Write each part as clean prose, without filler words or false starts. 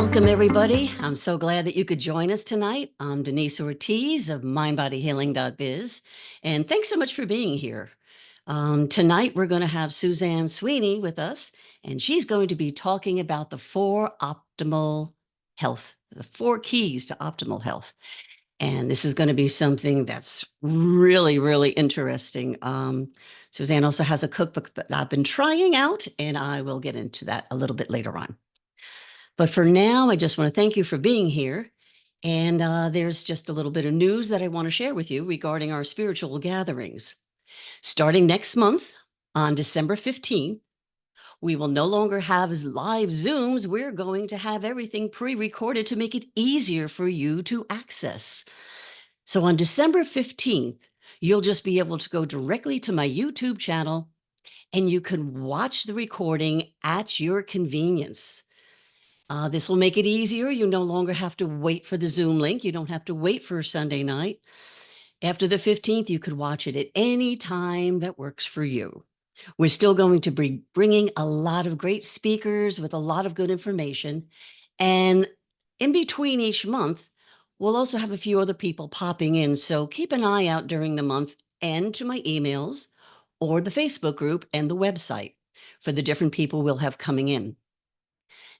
Welcome, everybody. I'm so glad that you could join us tonight. I'm Denise Ortiz of mindbodyhealing.biz, and thanks so much for being here. Tonight, we're going to have Suzanne Sweeney with us, and she's going to be talking about the four keys to optimal health. And this is going to be something that's really, really interesting. Suzanne also has a cookbook that I've been trying out, and I will get into that a little bit later on. But for now, I just want to thank you for being here. And there's just a little bit of news that I want to share with you regarding our spiritual gatherings. Starting next month, on December 15th, we will no longer have live Zooms. We're going to have everything pre-recorded to make it easier for you to access. So on December 15th, you'll just be able to go directly to my YouTube channel and you can watch the recording at your convenience. This will make it easier. You no longer have to wait for the Zoom link. You don't have to wait for Sunday night. After the 15th, you could watch it at any time that works for you. We're still going to be bringing a lot of great speakers with a lot of good information. And in between each month, we'll also have a few other people popping in. So keep an eye out during the month and to my emails or the Facebook group and the website for the different people we'll have coming in.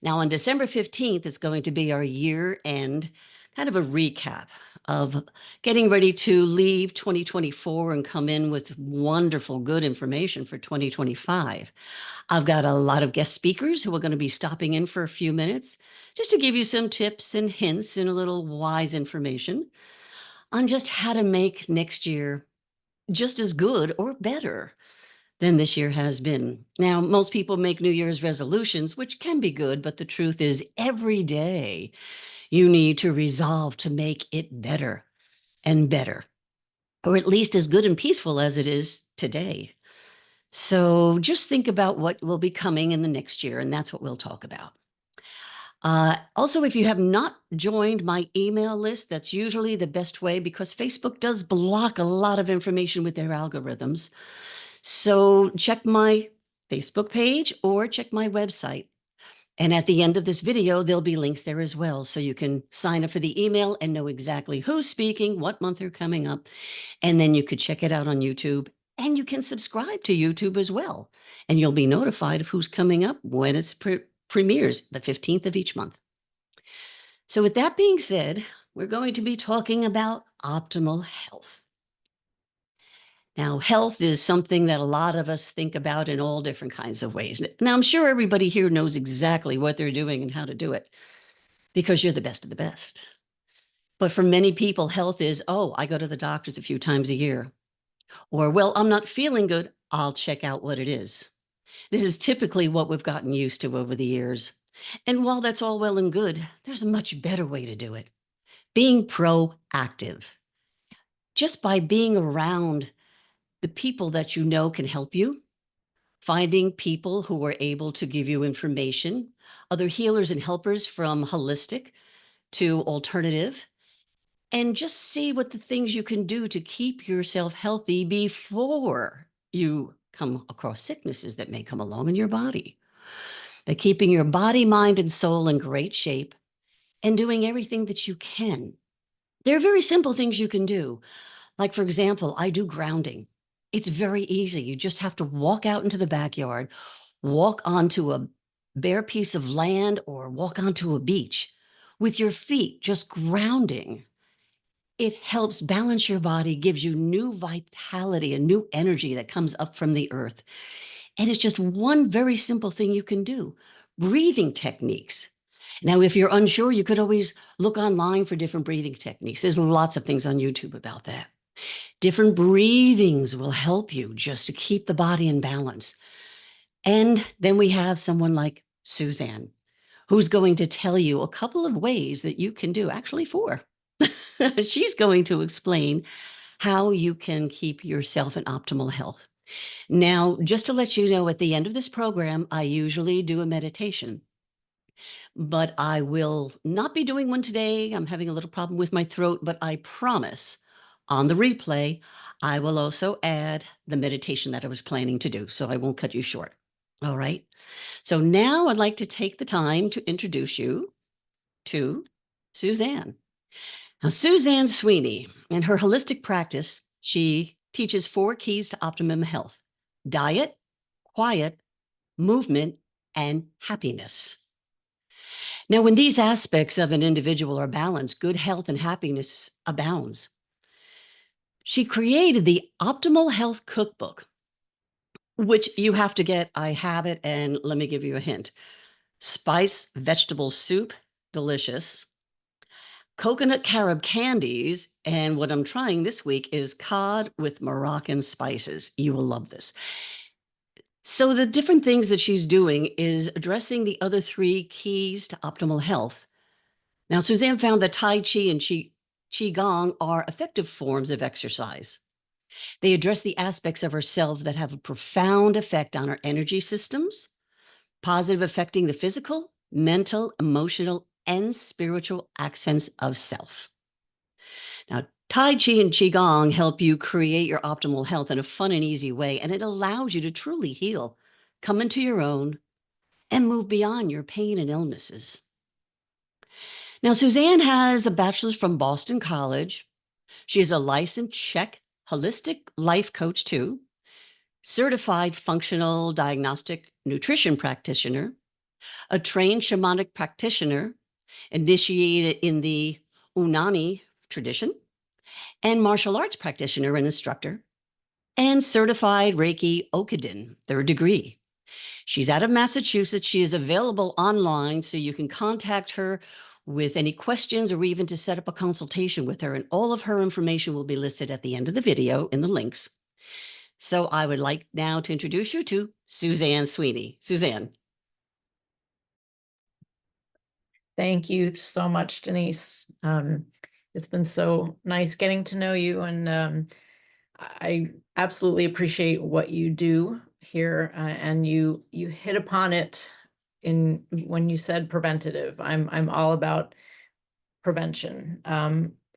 Now, on December 15th, it's going to be our year-end kind of a recap of getting ready to leave 2024 and come in with wonderful, good information for 2025. I've got a lot of guest speakers who are going to be stopping in for a few minutes just to give you some tips and hints and a little wise information on just how to make next year just as good or better than this year has been. Now, most people make New Year's resolutions, which can be good, but the truth is every day you need to resolve to make it better and better, or at least as good and peaceful as it is today. So just think about what will be coming in the next year, and that's what we'll talk about. Also, if you have not joined my email list, that's usually the best way because Facebook does block a lot of information with their algorithms. So check my Facebook page or check my website. And at the end of this video, there'll be links there as well. So you can sign up for the email and know exactly who's speaking, what month they're coming up. And then you could check it out on YouTube. And you can subscribe to YouTube as well. And you'll be notified of who's coming up when it's premieres, the 15th of each month. So with that being said, we're going to be talking about optimal health. Now, health is something that a lot of us think about in all different kinds of ways. Now, I'm sure everybody here knows exactly what they're doing and how to do it because you're the best of the best. But for many people, health is, oh, I go to the doctors a few times a year. Or, well, I'm not feeling good. I'll check out what it is. This is typically what we've gotten used to over the years. And while that's all well and good, there's a much better way to do it. Being proactive. Just by being around the people that you know can help you, finding people who are able to give you information, other healers and helpers from holistic to alternative, and just see what the things you can do to keep yourself healthy before you come across sicknesses that may come along in your body. By keeping your body, mind, and soul in great shape and doing everything that you can. There are very simple things you can do. Like, for example, I do grounding. It's very easy. You just have to walk out into the backyard, walk onto a bare piece of land, or walk onto a beach with your feet just grounding. It helps balance your body, gives you new vitality and new energy that comes up from the earth. And it's just one very simple thing you can do. Breathing techniques. Now, if you're unsure, you could always look online for different breathing techniques. There's lots of things on YouTube about that. Different breathings will help you just to keep the body in balance. And then we have someone like Suzanne, who's going to tell you a couple of ways that you can do, actually four. She's going to explain how you can keep yourself in optimal health. Now, just to let you know, at the end of this program, I usually do a meditation, but I will not be doing one today. I'm having a little problem with my throat, but I promise on the replay, I will also add the meditation that I was planning to do, so I won't cut you short. All right. So now I'd like to take the time to introduce you to Suzanne. Now, Suzanne Sweeney, in her holistic practice, she teaches 4 keys to optimum health: diet, quiet, movement, and happiness. Now, when these aspects of an individual are balanced, good health and happiness abounds. She created the Optimal Health Cookbook, which you have to get. I have it, and let me give you a hint. Spice vegetable soup, delicious. Coconut carob candies, and what I'm trying this week is cod with Moroccan spices. You will love this. So the different things that she's doing is addressing the other 3 keys to optimal health. Now, Suzanne found that Tai Chi and Qigong are effective forms of exercise. They address the aspects of herself that have a profound effect on our energy systems, positive affecting the physical, mental, emotional, and spiritual accents of self. Now, Tai Chi and Qigong help you create your optimal health in a fun and easy way, and it allows you to truly heal, come into your own, and move beyond your pain and illnesses. Now, Suzanne has a bachelor's from Boston College. She is a licensed Czech holistic life coach too, certified functional diagnostic nutrition practitioner, a trained shamanic practitioner, initiated in the Unani tradition, and martial arts practitioner and instructor, and certified Reiki Okiden, 3rd degree. She's out of Massachusetts. She is available online, so you can contact her with any questions or even to set up a consultation with her. And all of her information will be listed at the end of the video in the links. So I would like now to introduce you to Suzanne Sweeney. Suzanne. Thank you so much, Denise. It's been so nice getting to know you, and I absolutely appreciate what you do here. And you hit upon it in when you said preventative. I'm all about prevention,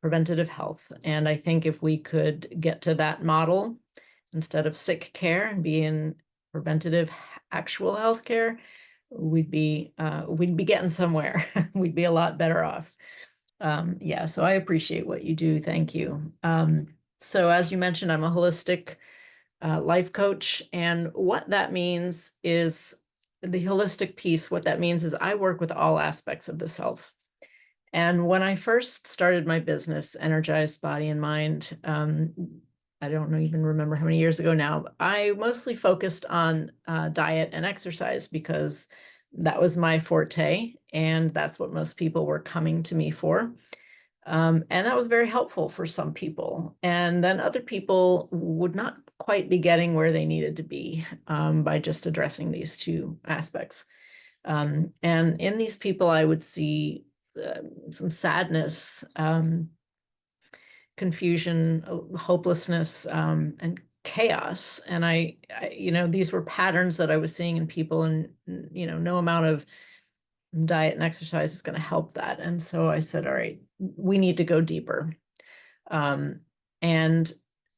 preventative health, and I think if we could get to that model instead of sick care and be in preventative, actual health care, we'd be getting somewhere. We'd be a lot better off. Yeah, so I appreciate what you do. Thank you. So as you mentioned, I'm a holistic life coach, and what that means is the holistic piece. What that means is I work with all aspects of the self. And when I first started my business, Energized Body and Mind, I don't even remember how many years ago now, I mostly focused on diet and exercise because that was my forte, and that's what most people were coming to me for. And that was very helpful for some people. And then other people would not quite be getting where they needed to be by just addressing these 2 aspects. And in these people, I would see some sadness, confusion, hopelessness, and chaos. And I, these were patterns that I was seeing in people, and, no amount of diet and exercise is going to help that. And so I said, all right, we need to go deeper. And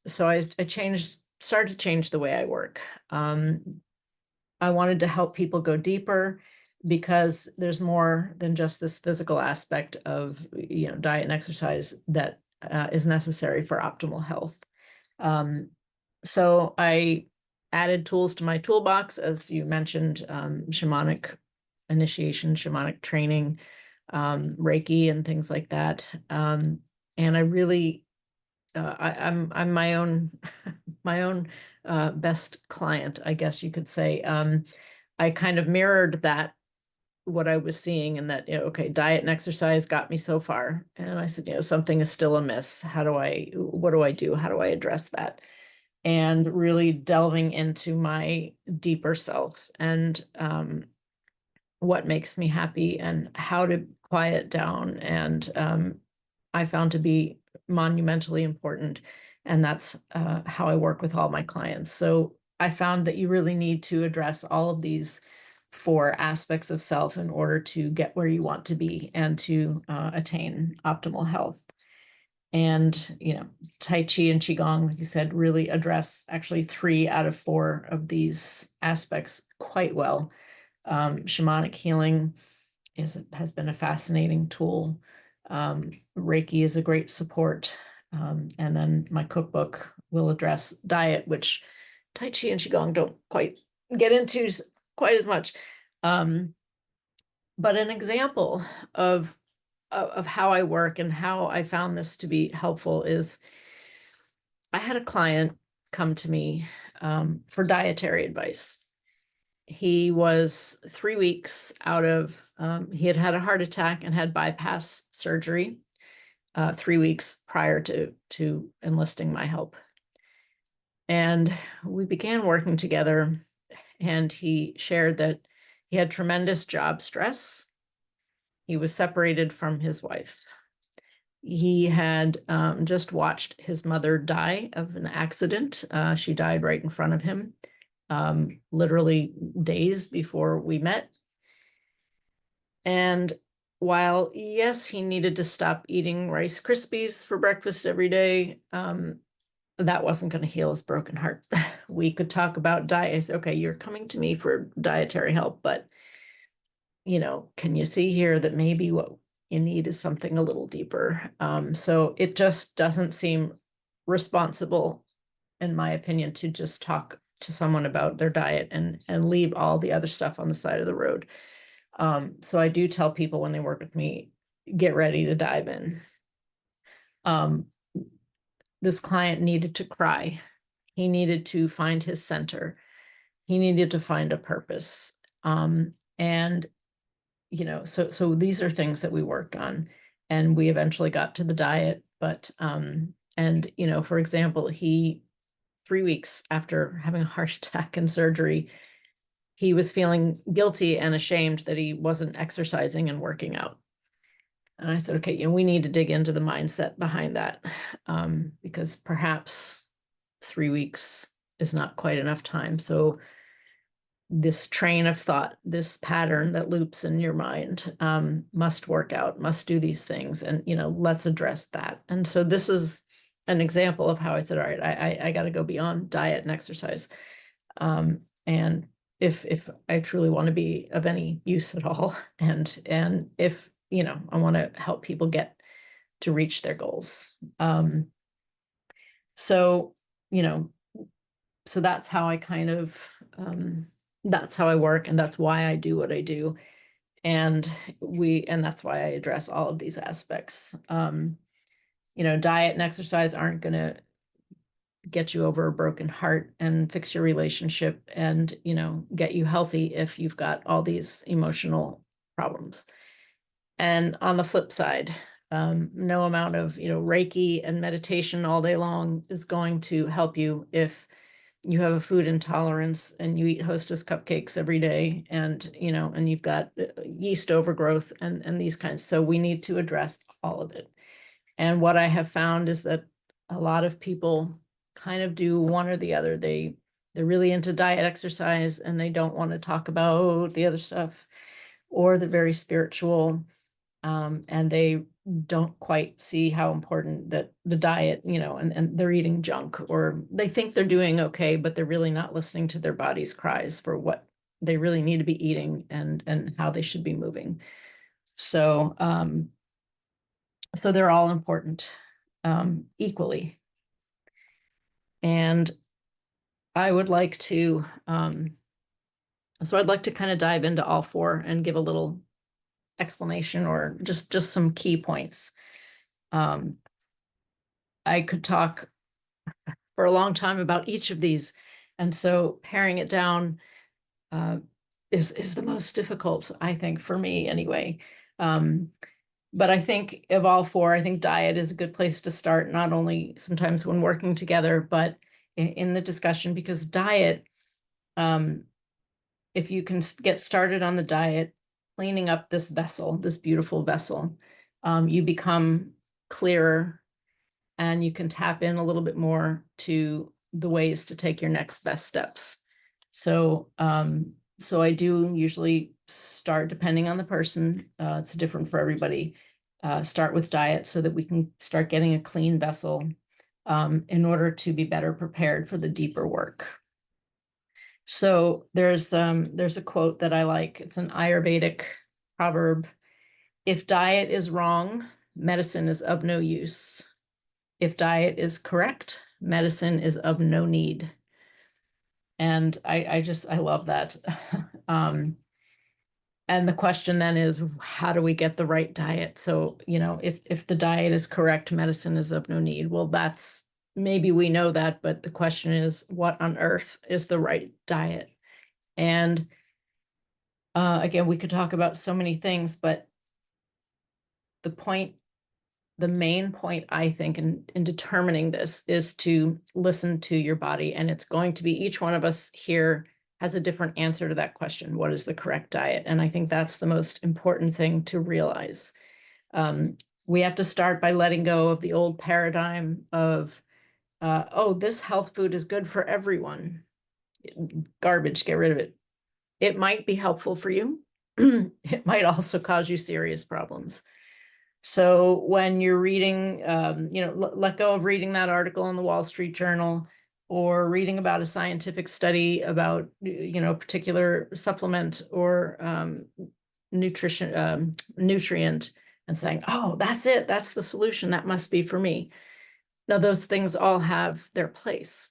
so I started to change the way I work. I wanted to help people go deeper because there's more than just this physical aspect of, diet and exercise that is necessary for optimal health. So I added tools to my toolbox, as you mentioned, shamanic initiation, shamanic training, Reiki, and things like that. And I really, I'm my own best client, I guess you could say. I kind of mirrored that, what I was seeing, and that, okay, diet and exercise got me so far. And I said, something is still amiss. What do I do? How do I address that? And really delving into my deeper self and what makes me happy and how to quiet down. And I found to be monumentally important. And that's how I work with all my clients. So I found that you really need to address all of these 4 aspects of self in order to get where you want to be and to attain optimal health. And, Tai Chi and Qigong, like you said, really address actually 3 out of 4 of these aspects quite well. Shamanic healing has been a fascinating tool. Reiki is a great support. And then my cookbook will address diet, which Tai Chi and Qigong don't quite get into quite as much. But an example of how I work and how I found this to be helpful is I had a client come to me for dietary advice. He was 3 weeks out of, he had had a heart attack and had bypass surgery 3 weeks prior to enlisting my help. And we began working together, and he shared that he had tremendous job stress. He was separated from his wife. He had just watched his mother die of an accident. She died right in front of him, literally days before we met. And while, yes, he needed to stop eating Rice Krispies for breakfast every day, that wasn't going to heal his broken heart. We could talk about diet. I said, okay, you're coming to me for dietary help, but can you see here that maybe what you need is something a little deeper? So it just doesn't seem responsible, in my opinion, to just talk to someone about their diet and leave all the other stuff on the side of the road. So I do tell people when they work with me, get ready to dive in. This client needed to cry. He needed to find his center. He needed to find a purpose. And so these are things that we worked on, and we eventually got to the diet. But for example, he 3 weeks after having a heart attack and surgery, he was feeling guilty and ashamed that he wasn't exercising and working out. And I said, okay, we need to dig into the mindset behind that, because perhaps 3 weeks is not quite enough time. So this train of thought, this pattern that loops in your mind, must work out, must do these things. And, let's address that. And so this is an example of how I said, all right, I got to go beyond diet and exercise. And if I truly want to be of any use at all, and if, I want to help people get to reach their goals. So that's how I kind of, that's how I work, and that's why I do what I do. And that's why I address all of these aspects. Diet and exercise aren't going to get you over a broken heart and fix your relationship and, get you healthy if you've got all these emotional problems. And on the flip side, no amount of, Reiki and meditation all day long is going to help you if you have a food intolerance and you eat Hostess cupcakes every day, and and you've got yeast overgrowth and these kinds. So we need to address all of it. And what I have found is that a lot of people kind of do one or the other. They're really into diet, exercise, and they don't want to talk about the other stuff, or the very spiritual, and they don't quite see how important that the diet, and they're eating junk, or they think they're doing okay, but they're really not listening to their body's cries for what they really need to be eating and how they should be moving. So, so they're all important, equally. And I would like to, so I'd like to kind of dive into all four and give a little explanation, or just some key points. I could talk for a long time about each of these, and so paring it down is the most difficult, I think, for me anyway. But I think of all four, I think diet is a good place to start, not only sometimes when working together, but in the discussion, because diet, if you can get started on the diet, cleaning up this vessel, this beautiful vessel, you become clearer, and you can tap in a little bit more to the ways to take your next best steps. So, so I do usually start, depending on the person, it's different for everybody, start with diet so that we can start getting a clean vessel, in order to be better prepared for the deeper work. So there's a quote that I like. It's an Ayurvedic proverb, if diet is wrong, medicine is of no use. If diet is correct, medicine is of no need. And I love that. And the question then is, how do we get the right diet? So, if the diet is correct, medicine is of no need. Well, maybe we know that, but the question is, what on earth is the right diet? And again, we could talk about so many things, but the main point, I think, in determining this is to listen to your body. And it's going to be, each one of us here has a different answer to that question. What is the correct diet? And I think that's the most important thing to realize. We have to start by letting go of the old paradigm of, oh, this health food is good for everyone. Garbage, get rid of it. It might be helpful for you. It might also cause you serious problems. So when you're reading, let go of reading that article in the Wall Street Journal, or reading about a scientific study about, a particular supplement or nutrient, and saying, oh, that's it. That's the solution. That must be for me. Now, those things all have their place.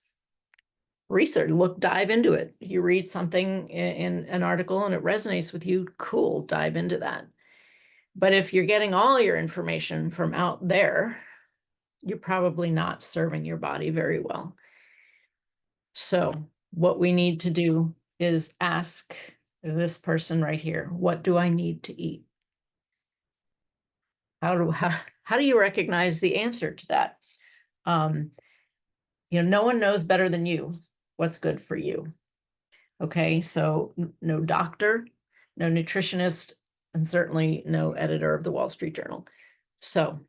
Research, dive into it. You read something in an article and it resonates with you, cool, dive into that. But if you're getting all your information from out there, you're probably not serving your body very well. So what we need to do is ask this person right here, what do I need to eat? How do you recognize the answer to that? No one knows better than you what's good for you. Okay, so no doctor, no nutritionist, and certainly no editor of the Wall Street Journal. So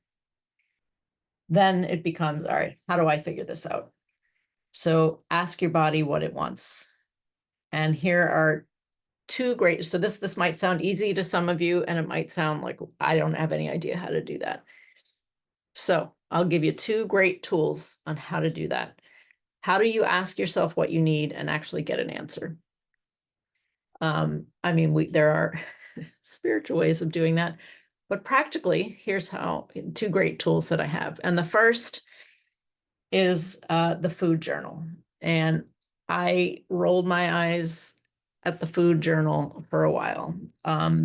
then it becomes, all right, how do I figure this out? So ask your body what it wants. And here are two great, so this might sound easy to some of you, and it might sound like I don't have any idea how to do that. So I'll give you two great tools on how to do that. How do you ask yourself what you need and actually get an answer? There are spiritual ways of doing that, but practically, here's how, two great tools that I have. And the first is the food journal. And I rolled my eyes at the food journal for a while. I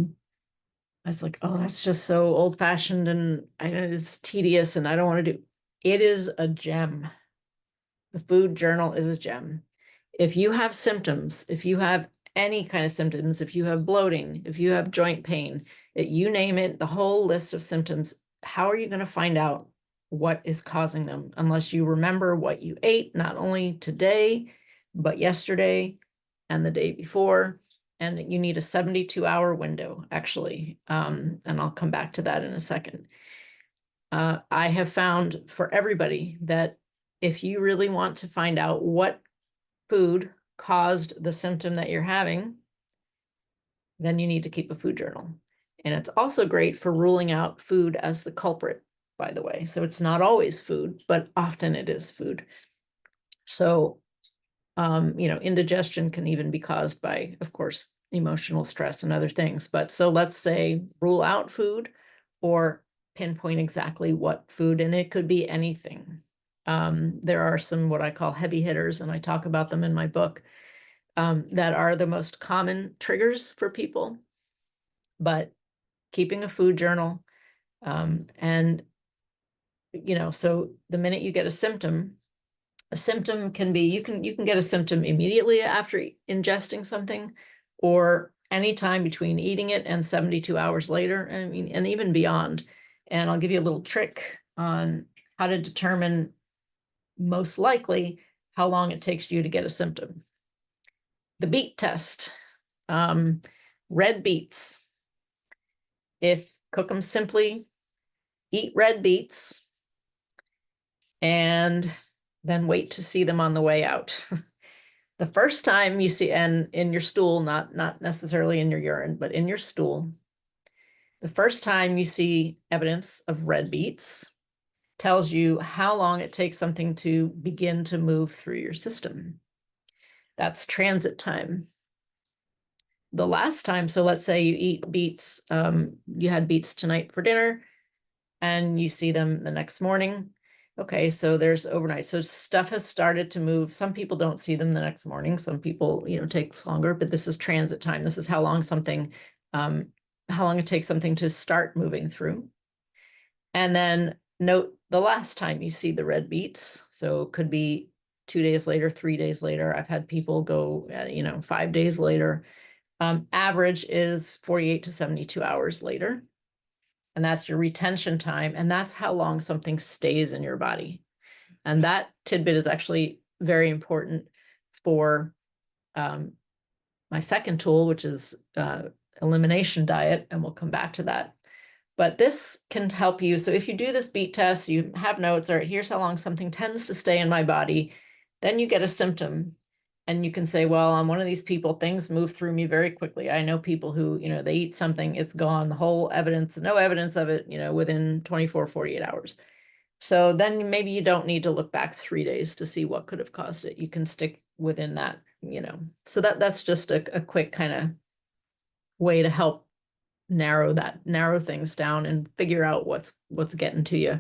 was like, oh, that's just so old fashioned and it's tedious and I don't want to do. It is a gem. The food journal is a gem. If you have symptoms, if you have any kind of symptoms, if you have bloating, if you have joint pain, you name it, the whole list of symptoms, how are you going to find out what is causing them unless you remember what you ate, not only today, but yesterday and the day before? And you need a 72-hour window, actually. And I'll come back to that in a second. I have found for everybody that if you really want to find out what food caused the symptom that you're having, then you need to keep a food journal. And it's also great for ruling out food as the culprit, by the way. So it's not always food, but often it is food. So, indigestion can even be caused by, of course, emotional stress and other things. But so let's say rule out food or pinpoint exactly what food, and it could be anything. There are some what I call heavy hitters, and I talk about them in my book, that are the most common triggers for people. But keeping a food journal, and so the minute you get a symptom can be, you can get a symptom immediately after ingesting something, or anytime between eating it and 72 hours later, and even beyond. And I'll give you a little trick on how to determine most likely how long it takes you to get a symptom. The beet test. Red beets. Cook them simply, eat red beets, and then wait to see them on the way out. The first time you see, and in your stool, not necessarily in your urine, but in your stool, the first time you see evidence of red beets tells you how long it takes something to begin to move through your system. That's transit time. the last time, so let's say you eat beets, you had beets tonight for dinner and you see them the next morning. Okay, so there's overnight. So stuff has started to move. Some people don't see them the next morning. Some people, takes longer, but this is transit time. This is how long how long it takes something to start moving through. And then note the last time you see the red beets. So it could be 2 days later, 3 days later. I've had people go, 5 days later. Average is 48 to 72 hours later. And that's your retention time. And that's how long something stays in your body. And that tidbit is actually very important for my second tool, which is elimination diet. And we'll come back to that. But this can help you. So if you do this beet test, you have notes, all right, here's how long something tends to stay in my body. Then you get a symptom and you can say, well, I'm one of these people, things move through me very quickly. I know people who, they eat something, it's gone, the whole evidence, no evidence of it, within 24, 48 hours. So then maybe you don't need to look back 3 days to see what could have caused it. You can stick within that, So that's just a quick kind of way to help narrow things down and figure out what's getting to you.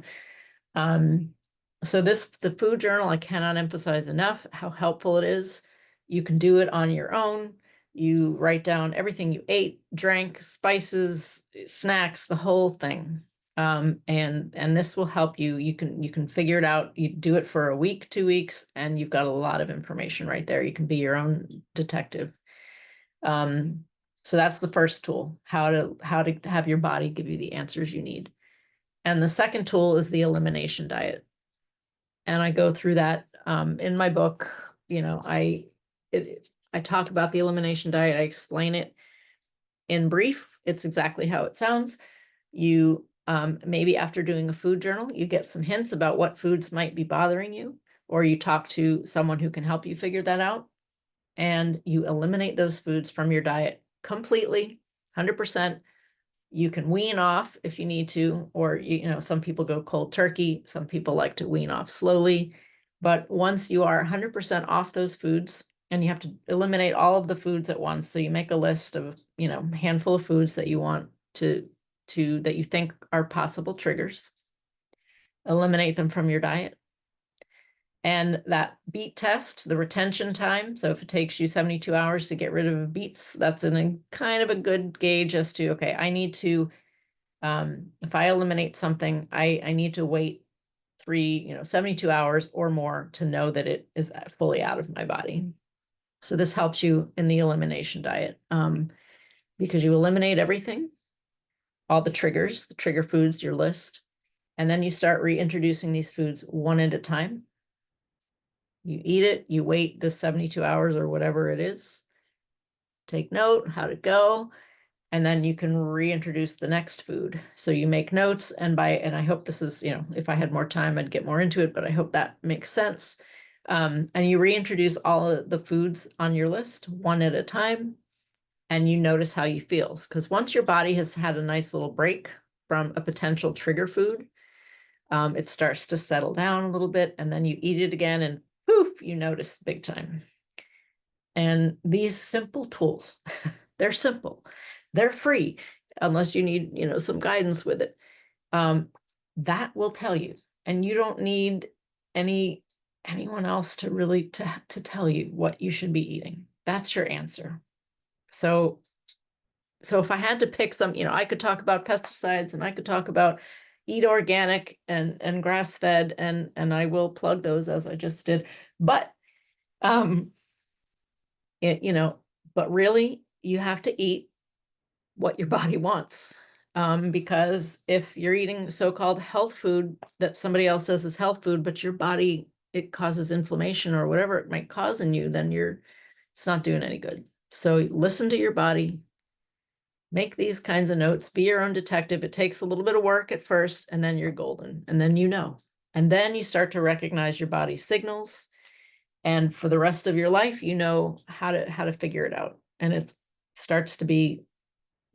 So the food journal, I cannot emphasize enough how helpful it is. You can do it on your own. You write down everything you ate, drank, spices, snacks, the whole thing. And this will help you. You can figure it out. You do it for a week, 2 weeks, and you've got a lot of information right there. You can be your own detective. So that's the first tool, how to have your body give you the answers you need. And the second tool is the elimination diet. And I go through that in my book. I talk about the elimination diet. I explain it in brief. It's exactly how it sounds. You maybe after doing a food journal, you get some hints about what foods might be bothering you, or you talk to someone who can help you figure that out, and you eliminate those foods from your diet completely, 100%. You can wean off if you need to, or, some people go cold turkey. Some people like to wean off slowly. But once you are 100% off those foods, and you have to eliminate all of the foods at once. So you make a list of, a handful of foods that you want that you think are possible triggers. Eliminate them from your diet. And that beet test, the retention time. So if it takes you 72 hours to get rid of beets, that's kind of a good gauge as to, okay, I need to, if I eliminate something, I need to wait 72 hours or more to know that it is fully out of my body. So this helps you in the elimination diet, because you eliminate everything, all the triggers, the trigger foods, your list, and then you start reintroducing these foods one at a time. You eat it, you wait the 72 hours or whatever it is, take note, how'd it go? And then you can reintroduce the next food. So you make notes, and I hope this is, if I had more time, I'd get more into it, but I hope that makes sense. And you reintroduce all of the foods on your list one at a time, and you notice how you feel. Because once your body has had a nice little break from a potential trigger food, it starts to settle down a little bit, and then you eat it again, and poof, you notice big time. And these simple tools, they're simple, they're free, unless you need, some guidance with it. That will tell you, and you don't need anyone else to really to tell you what you should be eating. That's your answer. So if I had to pick some, I could talk about pesticides, and I could talk about eat organic and grass fed, and I will plug those as I just did. But but really you have to eat what your body wants. Because if you're eating so-called health food that somebody else says is health food, but your body, it causes inflammation or whatever it might cause in you, then it's not doing any good. So listen to your body, make these kinds of notes, be your own detective. It takes a little bit of work at first, and then you're golden. And then and then you start to recognize your body's signals. And for the rest of your life, how to figure it out. And it starts to be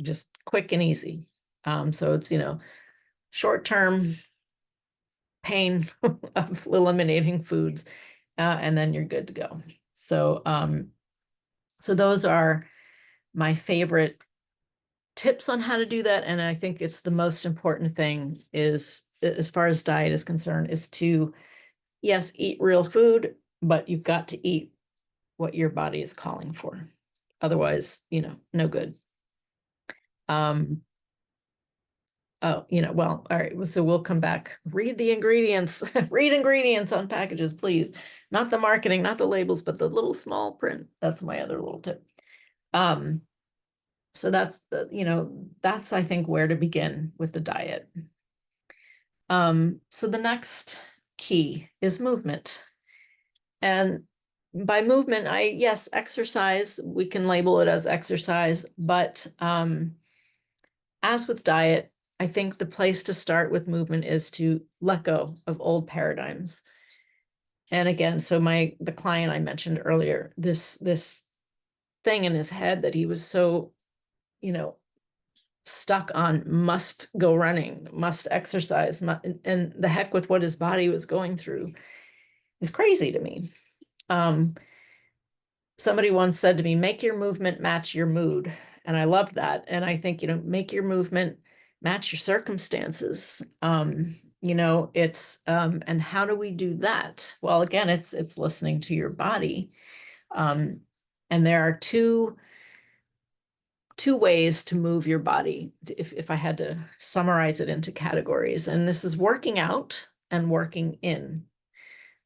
just quick and easy. So it's, short-term pain of eliminating foods, and then you're good to go. So, so those are my favorite tips on how to do that, and I think it's the most important thing, is, as far as diet is concerned, is to, yes, eat real food, but you've got to eat what your body is calling for. Otherwise, no good. Oh, well, all right. So we'll come back. Read the ingredients. Read ingredients on packages, please. Not the marketing, not the labels, but the little small print. That's my other little tip. So that's that's, I think, where to begin with the diet. So the next key is movement. And by movement, yes, exercise, we can label it as exercise, but as with diet, I think the place to start with movement is to let go of old paradigms. And again, so the client I mentioned earlier, this thing in his head that he was so, stuck on, must go running, must exercise, and the heck with what his body was going through, is crazy to me. Somebody once said to me, make your movement match your mood. And I loved that. And I think, make your movement match your circumstances. It's, and how do we do that? Well, again, it's listening to your body. And there are two ways to move your body, if I had to summarize it into categories. And this is working out and working in.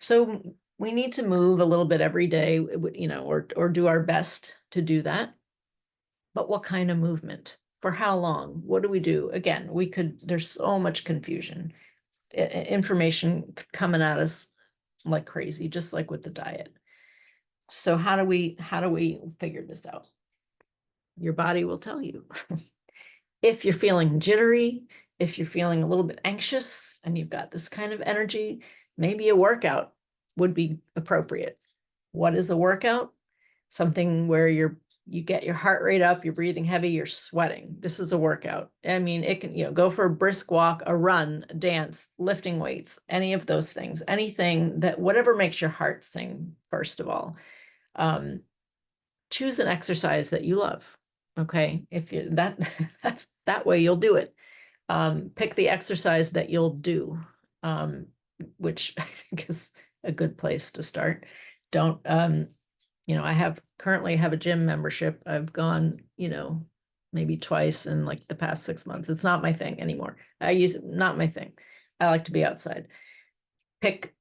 So we need to move a little bit every day, or do our best to do that. But what kind of movement? For how long? What do we do? Again, there's so much confusion, information coming at us like crazy, just like with the diet. So how do we figure this out? Your body will tell you. If you're feeling jittery, if you're feeling a little bit anxious and you've got this kind of energy, maybe a workout would be appropriate. What is a workout? Something where you get your heart rate up, you're breathing heavy, you're sweating. This is a workout. I mean, it can, go for a brisk walk, a run, a dance, lifting weights, any of those things, anything whatever makes your heart sing, first of all. Choose an exercise that you love. Okay. If you that way you'll do it. Pick the exercise that you'll do, which I think is a good place to start. Don't, I currently have a gym membership. I've gone, maybe twice in like the past 6 months. It's not my thing anymore. Not my thing. I like to be outside. Pick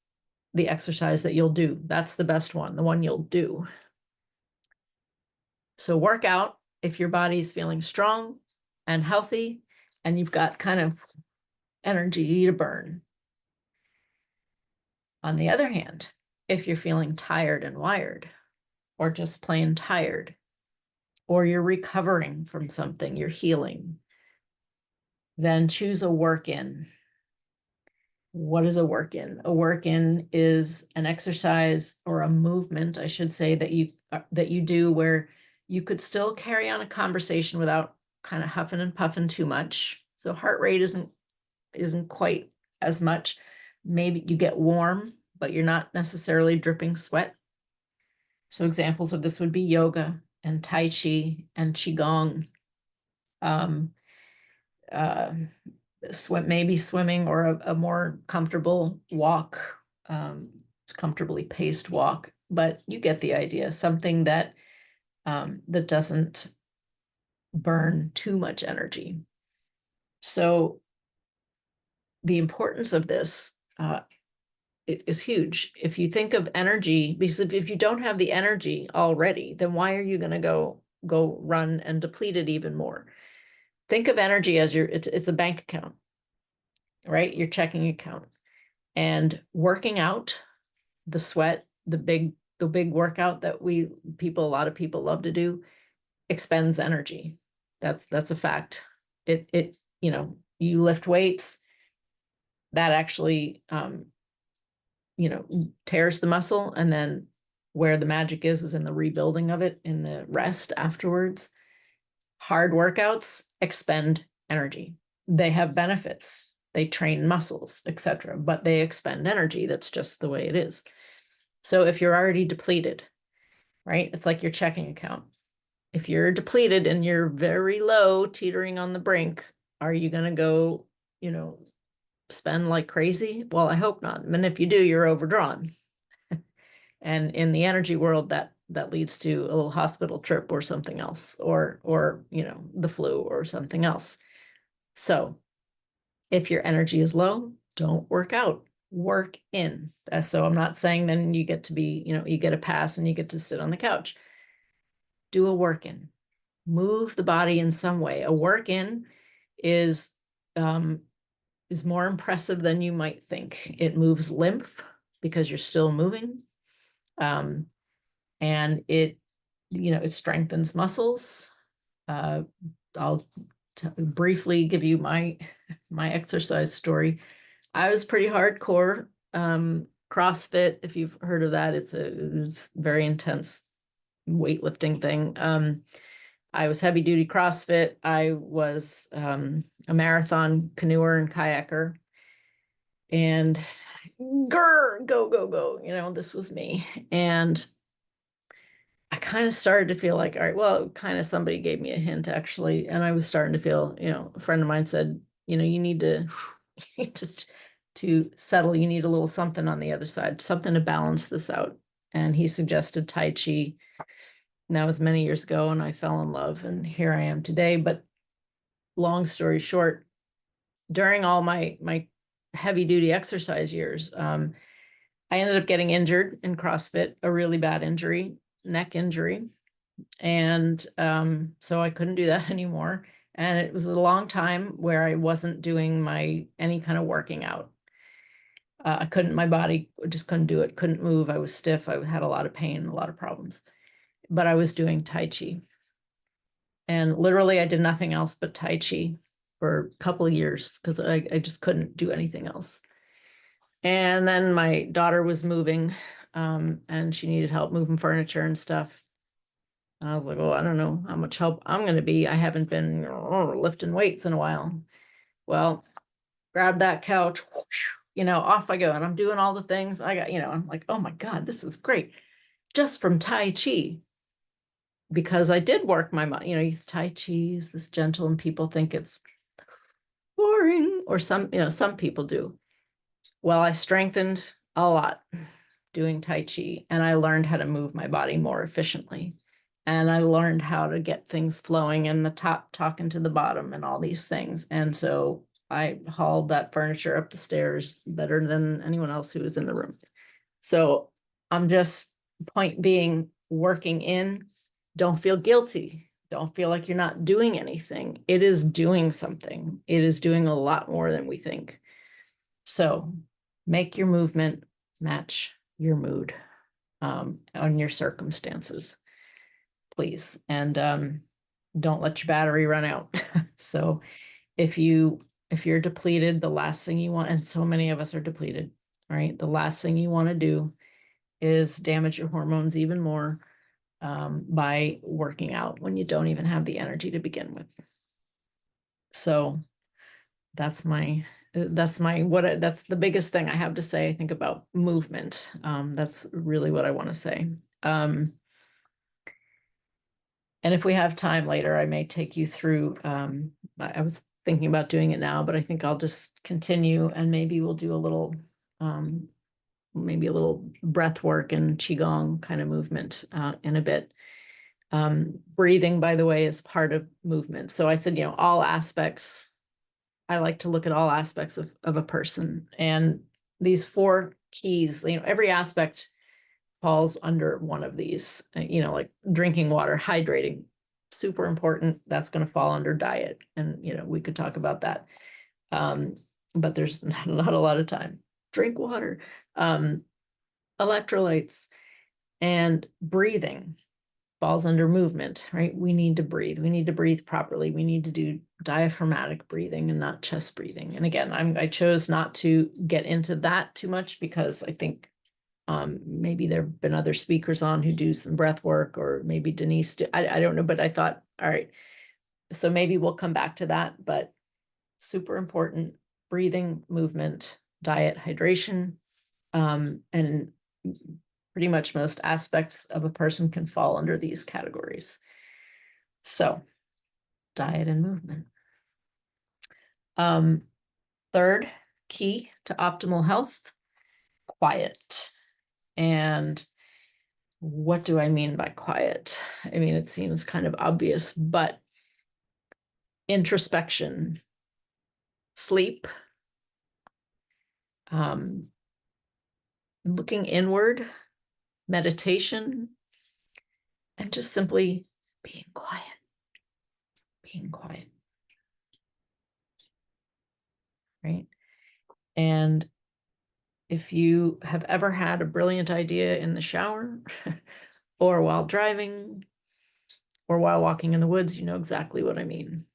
the exercise that you'll do. That's the best one, the one you'll do. So work out if your body's feeling strong and healthy and you've got kind of energy to burn. On the other hand, if you're feeling tired and wired, or just plain tired, or you're recovering from something, you're healing, then choose a work-in. What is a work-in? A work-in is an exercise or a movement, I should say, that you do where you could still carry on a conversation without kind of huffing and puffing too much. So heart rate isn't quite as much. Maybe you get warm, but you're not necessarily dripping sweat. So examples of this would be yoga and Tai Chi and Qigong. Maybe swimming, or a more comfortable walk, comfortably paced walk, but you get the idea. Something that doesn't burn too much energy. So the importance of this it is huge. If you think of energy, because if you don't have the energy already, then why are you going to go run and deplete it even more? Think of energy as it's a bank account, right? Your checking account. And working out, the sweat, the big workout that a lot of people love to do, expends energy. That's a fact. You lift weights, that actually tears the muscle, and then where the magic is in the rebuilding of it, in the rest afterwards. Hard workouts expend energy. They have benefits. They train muscles, etc., but they expend energy. That's just the way it is. So if you're already depleted, right? It's like your checking account. if you're depleted and you're very low, teetering on the brink, are you going to go, spend like crazy? Well, I hope not. And if you do, you're overdrawn. And in the energy world, that leads to a little hospital trip or something else, or the flu or something else. So if your energy is low, don't work out, work in. So I'm not saying then you get to be, you get a pass and you get to sit on the couch. Do a work in, move the body in some way. A work in is more impressive than you might think. It moves lymph because you're still moving. And it strengthens muscles. I'll briefly give you my exercise story. I was pretty hardcore. CrossFit, if you've heard of that, it's very intense weightlifting thing. I was heavy duty CrossFit. I was a marathon canoeer and kayaker. And grr, go, go, go. This was me. And I kind of started to feel like, all right, well, kind of somebody gave me a hint actually. And I was starting to feel, a friend of mine said, you need to, you need to settle. You need a little something on the other side, something to balance this out. And he suggested Tai Chi. And that was many years ago. And I fell in love. And here I am today. But long story short, during all my heavy duty exercise years, I ended up getting injured in CrossFit, a really bad injury, neck injury. And so I couldn't do that anymore. And it was a long time where I wasn't doing any kind of working out. My body just couldn't do it, couldn't move. I was stiff. I had a lot of pain, a lot of problems, but I was doing Tai Chi. And literally I did nothing else but Tai Chi for a couple of years because I just couldn't do anything else. And then my daughter was moving and she needed help moving furniture and stuff. And I was like, oh, I don't know how much help I'm going to be. I haven't been lifting weights in a while. Well, grab that couch, off I go. And I'm doing all the things I got, I'm like, oh my God, this is great. Just from Tai Chi. Because I did work my mind, Tai Chi is this gentle and people think it's boring or some people do. Well, I strengthened a lot doing Tai Chi and I learned how to move my body more efficiently. And I learned how to get things flowing and the top talking to the bottom and all these things. And so I hauled that furniture up the stairs better than anyone else who was in the room. So I'm just, point being, working in, don't feel guilty. Don't feel like you're not doing anything. It is doing something. It is doing a lot more than we think. So make your movement match your mood on your circumstances, please. And don't let your battery run out. So if you're depleted, the last thing you want, and so many of us are depleted, right? The last thing you want to do is damage your hormones even more by working out when you don't even have the energy to begin with. So that's that's the biggest thing I have to say, I think, about movement. That's really what I want to say. And if we have time later, I may take you through, I was thinking about doing it now, but I think I'll just continue and maybe we'll do a little, maybe a little breath work and Qigong kind of movement in a bit. Breathing, by the way, is part of movement. So I said, all aspects, I like to look at all aspects of a person. And these 4 keys, every aspect falls under one of these, like drinking water, hydrating, super important. That's going to fall under diet. And, we could talk about that. But there's not a lot of time. Drink water, electrolytes, and breathing falls under movement, right? We need to breathe. We need to breathe properly. We need to do diaphragmatic breathing and not chest breathing. And again, I chose not to get into that too much because I think maybe there have been other speakers on who do some breath work, or maybe Denise, I don't know, but I thought, all right, so maybe we'll come back to that, but super important: breathing, movement, diet, hydration, and pretty much most aspects of a person can fall under these categories. So, diet and movement. Third key to optimal health, quiet. And what do I mean by quiet? I mean, it seems kind of obvious, but introspection, sleep, looking inward, meditation, and just simply being quiet, being quiet, right? And if you have ever had a brilliant idea in the shower or while driving or while walking in the woods, you know exactly what I mean.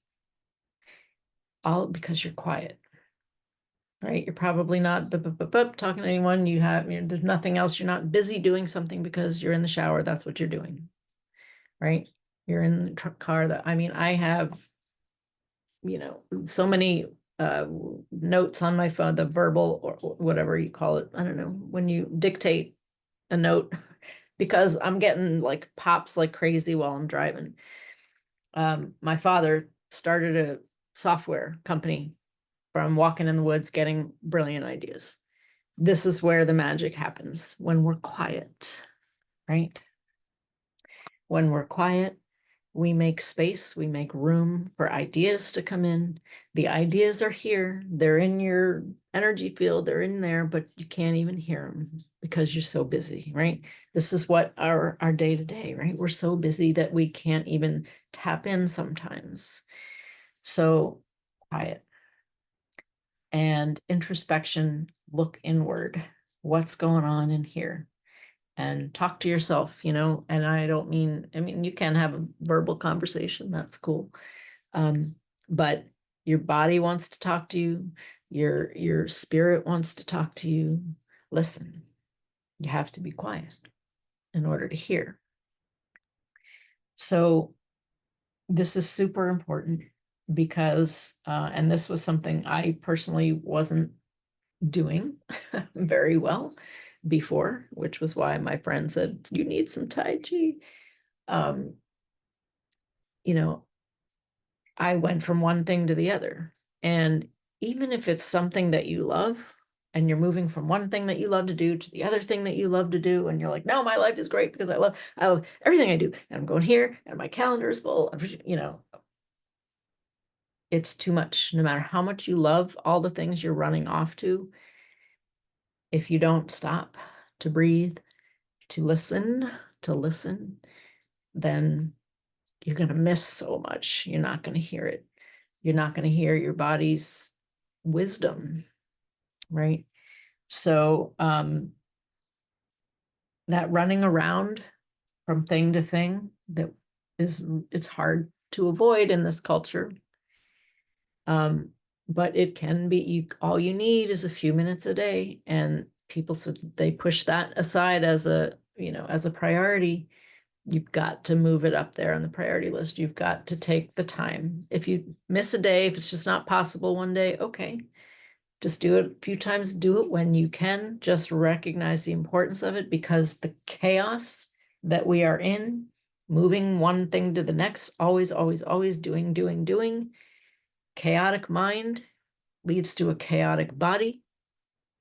All because you're quiet, right? You're probably not talking to anyone. There's nothing else. You're not busy doing something because you're in the shower. That's what you're doing, right? You're in the car. I have, so many notes on my phone, the verbal or whatever you call it. I don't know, when you dictate a note, because I'm getting like pops like crazy while I'm driving. My father started a software company from walking in the woods, getting brilliant ideas. This is where the magic happens, when we're quiet, right? When we're quiet, we make space, we make room for ideas to come in. The ideas are here, they're in your energy field, they're in there, but you can't even hear them because you're so busy, right? This is what our day to day, right? We're so busy that we can't even tap in sometimes. So quiet and introspection, look inward. What's going on in here? And talk to yourself, and I mean, you can have a verbal conversation, that's cool. But your body wants to talk to you, your spirit wants to talk to you. Listen, you have to be quiet in order to hear. So this is super important because, and this was something I personally wasn't doing very well before, which was why my friend said, you need some Tai Chi. You know, I went from one thing to the other. And even if it's something that you love and you're moving from one thing that you love to do to the other thing that you love to do, and you're like, no, my life is great because I love everything I do. And I'm going here and my calendar is full, it's too much. No matter how much you love all the things you're running off to, if you don't stop to breathe, to listen, then you're going to miss so much. You're not going to hear it. You're not going to hear your body's wisdom, right? So that running around from thing to thing, it's hard to avoid in this culture. But it can be, all you need is a few minutes a day, and people said they push that aside as a priority. You've got to move it up there on the priority list. You've got to take the time. If you miss a day, if it's just not possible one day, okay, just do it a few times. Do it when you can. Just recognize the importance of it, because the chaos that we are in, moving one thing to the next, always, always, always doing, chaotic mind leads to a chaotic body.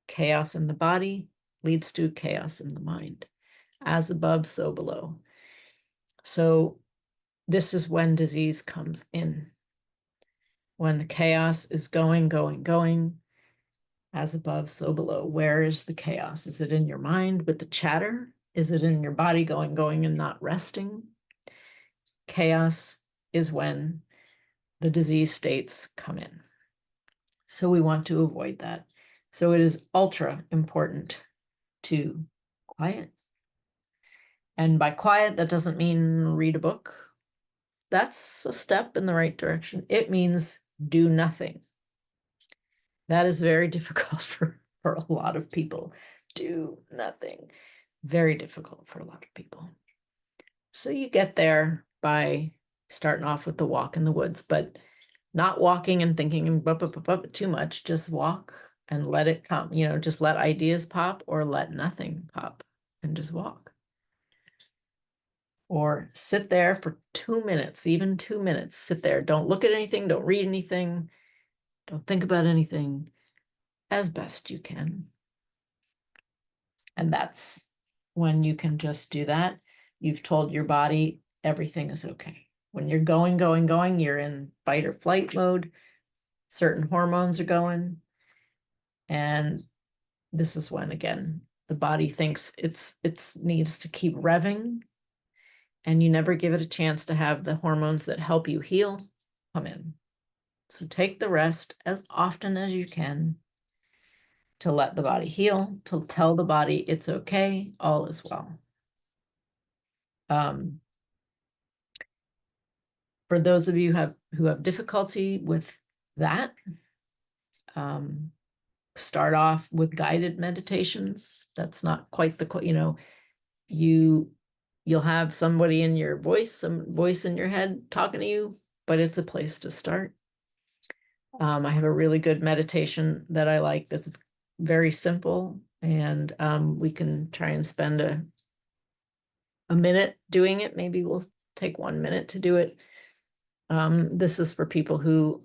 Chaos in the body leads to chaos in the mind. As above, so below. So this is when disease comes in. When the chaos is going, as above, so below. Where is the chaos? Is it in your mind with the chatter? Is it in your body going and not resting? Chaos is when the disease states come in. So we want to avoid that. So it is ultra important to quiet. And by quiet, that doesn't mean read a book. That's a step in the right direction. It means do nothing. That is very difficult for a lot of people. Do nothing. Very difficult for a lot of people. So you get there by starting off with the walk in the woods, but not walking and thinking too much. Just walk and let it come. Just let ideas pop or let nothing pop and just walk. or sit there for 2 minutes, even 2 minutes. Sit there. Don't look at anything. Don't read anything. Don't think about anything, as best you can. And that's when you can just do that. You've told your body everything is okay. When you're going, you're in fight or flight mode. Certain hormones are going. And this is when, again, the body thinks it's needs to keep revving, and you never give it a chance to have the hormones that help you heal come in. So take the rest as often as you can to let the body heal, to tell the body it's okay, all is well. For those of you who have difficulty with that, start off with guided meditations. That's not quite the, you'll have somebody in your voice, some voice in your head talking to you, but it's a place to start. I have a really good meditation that I like that's very simple, and we can try and spend a minute doing it. Maybe we'll take 1 minute to do it. This is for people who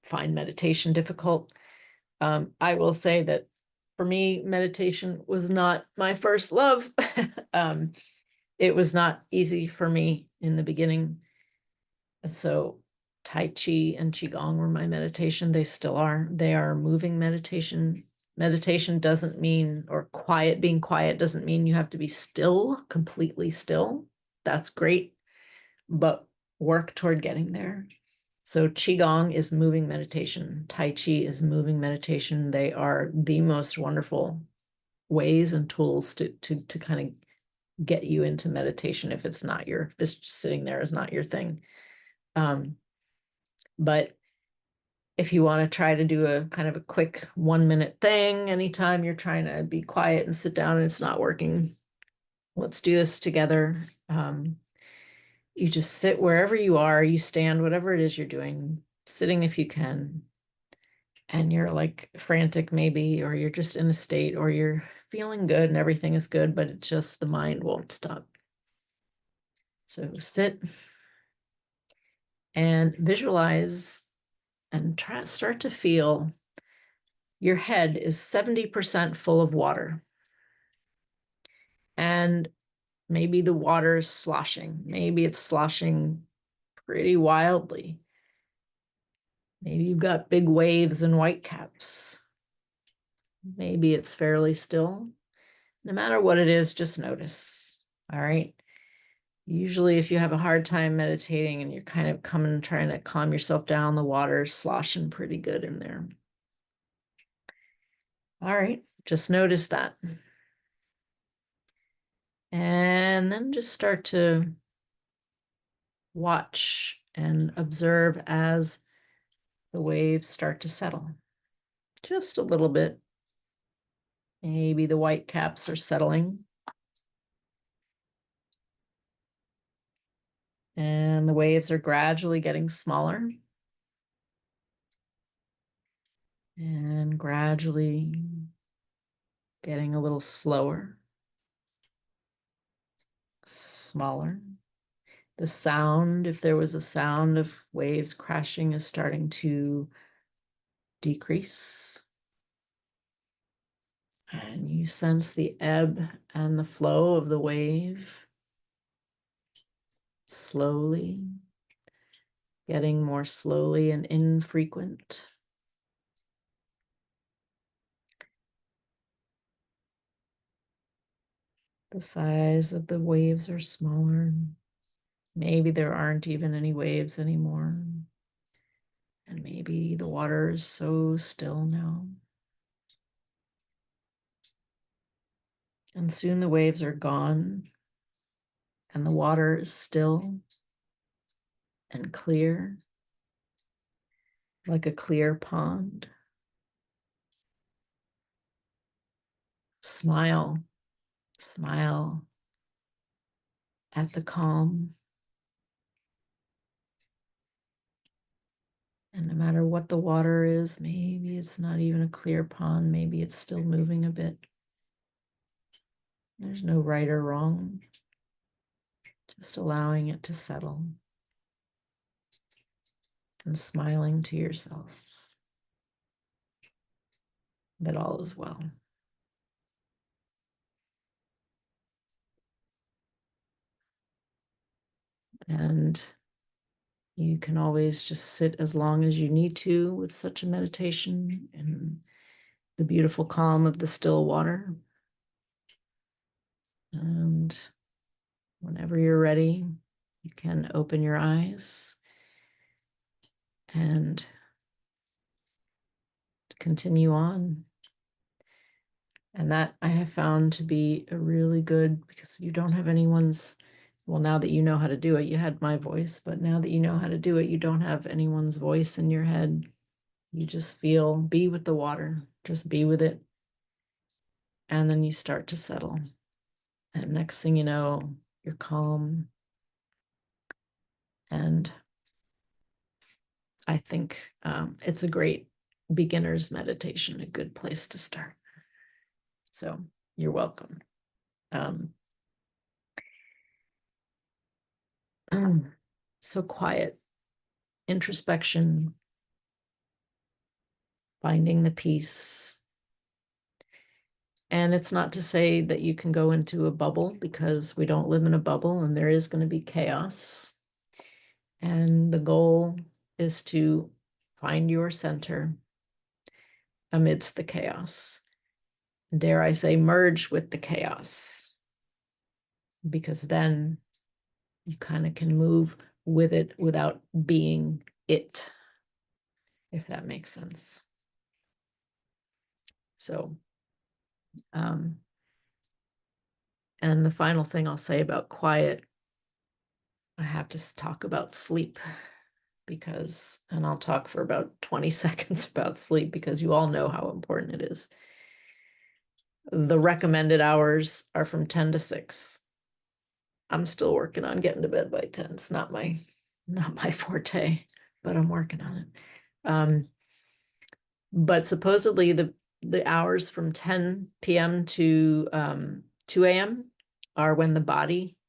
find meditation difficult. I will say that for me, meditation was not my first love. It was not easy for me in the beginning. And so Tai Chi and Qigong were my meditation. They still are. They are moving meditation. Meditation doesn't mean, or being quiet doesn't mean you have to be still, completely still. That's great, but work toward getting there. So Qigong is moving meditation. Tai Chi is moving meditation. They are the most wonderful ways and tools to kind of get you into meditation if it's just sitting there is not your thing. But if you want to try to do a kind of a quick 1 minute thing, anytime you're trying to be quiet and sit down and it's not working, let's do this together. You just sit wherever you are, you stand, whatever it is you're doing, sitting if you can, and you're like frantic maybe, or you're just in a state, or you're feeling good and everything is good, but it's just the mind won't stop. So sit and visualize and start to feel your head is 70% full of water. And maybe the water is sloshing. Maybe it's sloshing pretty wildly. Maybe you've got big waves and whitecaps. Maybe it's fairly still. No matter what it is, just notice. All right. Usually if you have a hard time meditating and you're kind of trying to calm yourself down, the water's sloshing pretty good in there. All right. Just notice that. And then just start to watch and observe as the waves start to settle. Just a little bit. Maybe the white caps are settling. And the waves are gradually getting smaller. And gradually getting a little slower. Smaller. The sound, if there was a sound of waves crashing, is starting to decrease. And you sense the ebb and the flow of the wave slowly, getting more slowly and infrequent. The size of the waves are smaller. Maybe there aren't even any waves anymore. And maybe the water is so still now. And soon the waves are gone and the water is still and clear, like a clear pond. Smile, smile at the calm. And no matter what the water is, maybe it's not even a clear pond, maybe it's still moving a bit. There's no right or wrong. just allowing it to settle and smiling to yourself that all is well. And you can always just sit as long as you need to with such a meditation in the beautiful calm of the still water. And whenever you're ready, you can open your eyes and continue on. And that I have found to be a really good, because you don't have anyone's, well, now that you know how to do it, you had my voice, but now that you know how to do it, you don't have anyone's voice in your head. You just feel, be with the water, just be with it. And then you start to settle. And next thing you know, you're calm. And I think it's a great beginner's meditation, a good place to start. So you're welcome. So quiet, introspection, finding the peace. And it's not to say that you can go into a bubble, because we don't live in a bubble and there is going to be chaos. And the goal is to find your center amidst the chaos. Dare I say, merge with the chaos, because then you kind of can move with it without being it, if that makes sense. So, and the final thing I'll say about quiet, I have to talk about sleep, because, and I'll talk for about 20 seconds about sleep, because you all know how important it is. The recommended hours are from 10 to 6. I'm still working on getting to bed by 10. It's not my forte, but I'm working on it. But supposedly the hours from 10 p.m. to 2 a.m. are when the body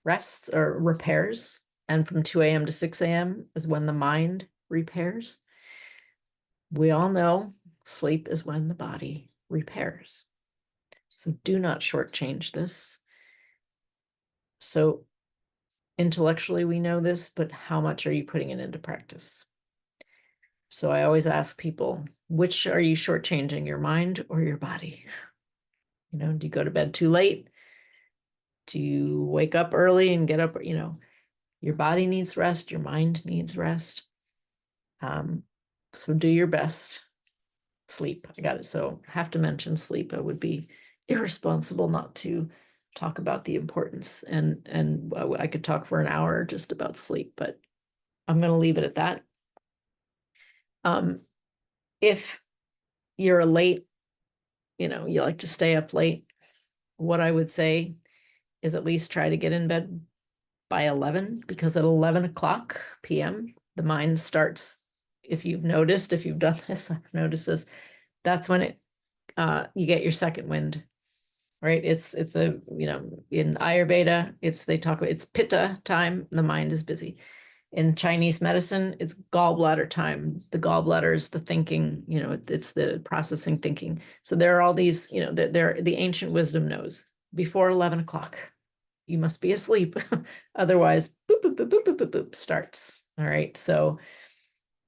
rests or repairs. And from 2 a.m. to 6 a.m. is when the mind repairs. We all know sleep is when the body repairs. So do not shortchange this. So intellectually we know this, but how much are you putting it into practice? So I always ask people, which are you shortchanging, your mind or your body? You know, do you go to bed too late? Do you wake up early and get up? You know, your body needs rest, your mind needs rest. So do your best. Sleep, I got it. So I have to mention sleep. I would be irresponsible not to talk about the importance. And I could talk for an hour just about sleep, but I'm going to leave it at that. If you're a late, you know, you like to stay up late, what I would say is at least try to get in bed by 11, because at 11 o'clock p.m., the mind starts, if you've noticed, if you've done this, I've noticed this, that's when it, you get your second wind, right? It's a, you know, in Ayurveda, they talk about, it's pitta time, the mind is busy. In Chinese medicine, it's gallbladder time. The gallbladder is the thinking, you know, it's the processing thinking. So there are all these, you know, the ancient wisdom knows before 11 o'clock, you must be asleep. Otherwise, boop, boop, boop, boop, boop, boop, boop, starts. All right. So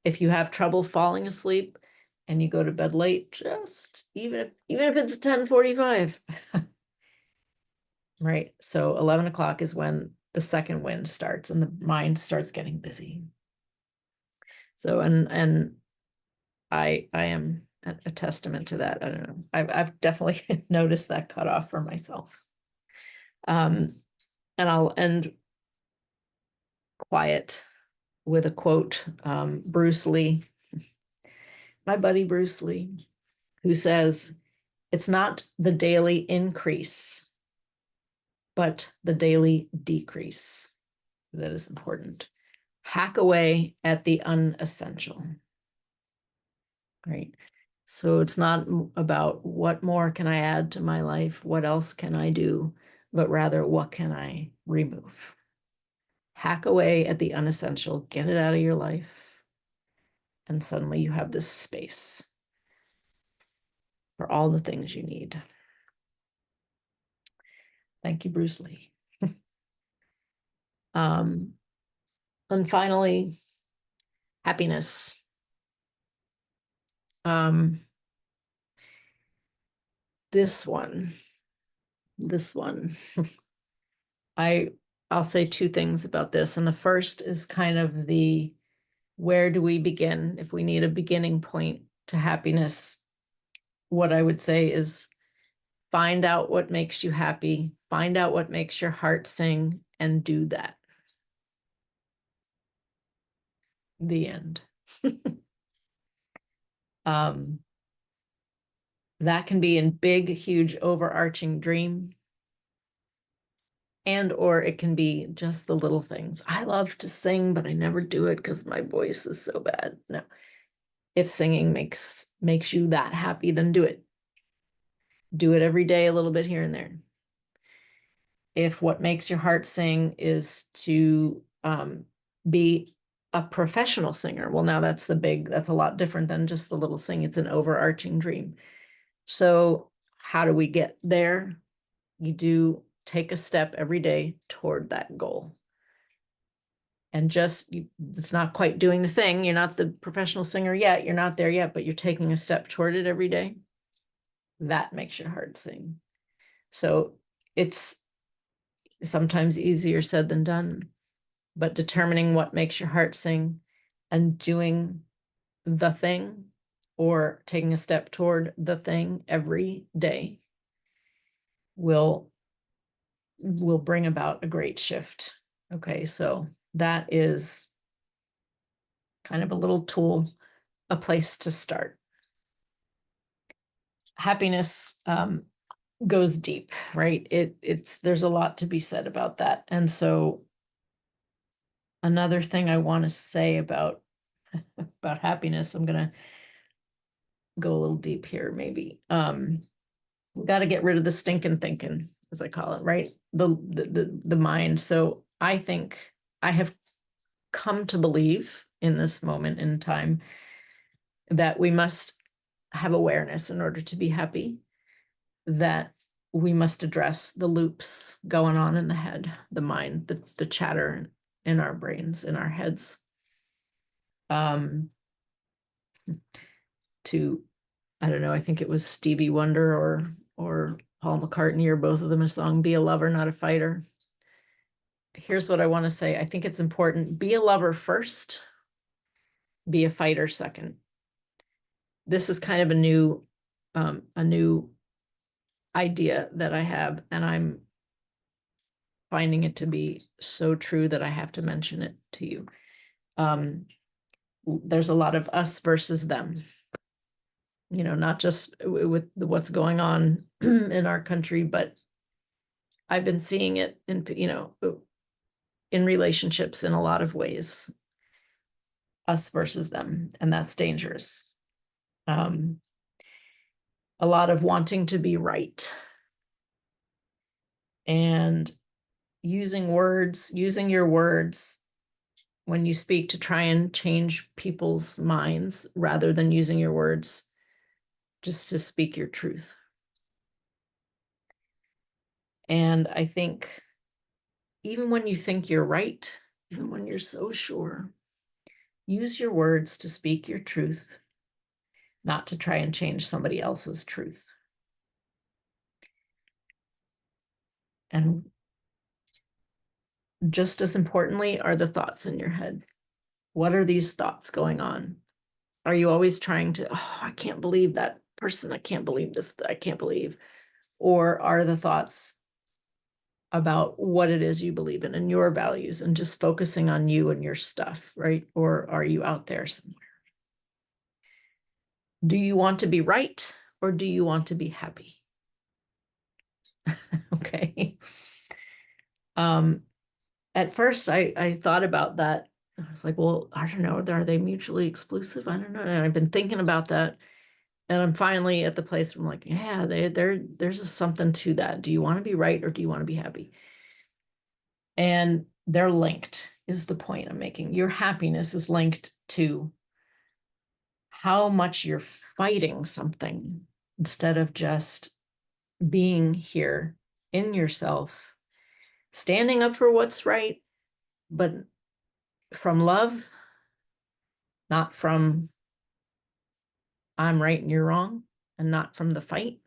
if you have trouble falling asleep and you go to bed late, just even if it's 10:45, right? So 11 o'clock is when the second wind starts and the mind starts getting busy. So, and I am a testament to that. I don't know. I've definitely noticed that cutoff for myself. And I'll end quiet with a quote, Bruce Lee, my buddy Bruce Lee, who says, "It's not the daily increase, but the daily decrease that is important. Hack away at the unessential." Right? So it's not about what more can I add to my life, what else can I do, but rather what can I remove. Hack away at the unessential, get it out of your life. And suddenly you have this space for all the things you need. Thank you, Bruce Lee. And finally, happiness. This one, I'll say two things about this. And the first is kind of the, where do we begin? If we need a beginning point to happiness, what I would say is find out what makes you happy, find out what makes your heart sing, and do that. The end. That can be a big, huge, overarching dream. And or it can be just the little things. I love to sing, but I never do it because my voice is so bad. No. If singing makes you that happy, then do it. Do it every day, a little bit here and there. If what makes your heart sing is to be a professional singer, well, now that's a lot different than just the little sing. It's an overarching dream. So how do we get there? You do take a step every day toward that goal. And it's not quite doing the thing. You're not the professional singer yet. You're not there yet, but you're taking a step toward it every day. That makes your heart sing. So it's sometimes easier said than done, but determining what makes your heart sing and doing the thing or taking a step toward the thing every day will bring about a great shift. Okay, so that is kind of a little tool, a place to start. Happiness goes deep, right? There's a lot to be said about that. And so another thing I want to say about happiness, I'm going to go a little deep here, maybe. We got to get rid of the stinking thinking, as I call it, right? The mind. So I think I have come to believe in this moment in time that we must have awareness in order to be happy, that we must address the loops going on in the head, the mind, the chatter in our brains, in our heads. I don't know, I think it was Stevie Wonder or Paul McCartney, or both of them, a song, "Be a Lover, Not a Fighter." Here's what I want to say. I think it's important. Be a lover first, be a fighter second. This is kind of a new idea that I have, and I'm finding it to be so true that I have to mention it to you. There's a lot of us versus them, not just with what's going on in our country, but I've been seeing it in relationships in a lot of ways, us versus them, and that's dangerous. A lot of wanting to be right and using your words when you speak to try and change people's minds rather than using your words just to speak your truth. And I think even when you think you're right, even when you're so sure, use your words to speak your truth, not to try and change somebody else's truth. And just as importantly are the thoughts in your head. What are these thoughts going on? Are you always trying to, oh, I can't believe that person, I can't believe this, I can't believe? Or are the thoughts about what it is you believe in and your values and just focusing on you and your stuff, right? Or are you out there somewhere? Do you want to be right or do you want to be happy? Okay. At first I thought about that. I was like, well, I don't know. Are they mutually exclusive? I don't know. And I've been thinking about that. And I'm finally at the place where I'm like, yeah, there's something to that. Do you want to be right or do you want to be happy? And they're linked, is the point I'm making. Your happiness is linked to how much you're fighting something instead of just being here in yourself, standing up for what's right, but from love, not from I'm right and you're wrong, and not from the fight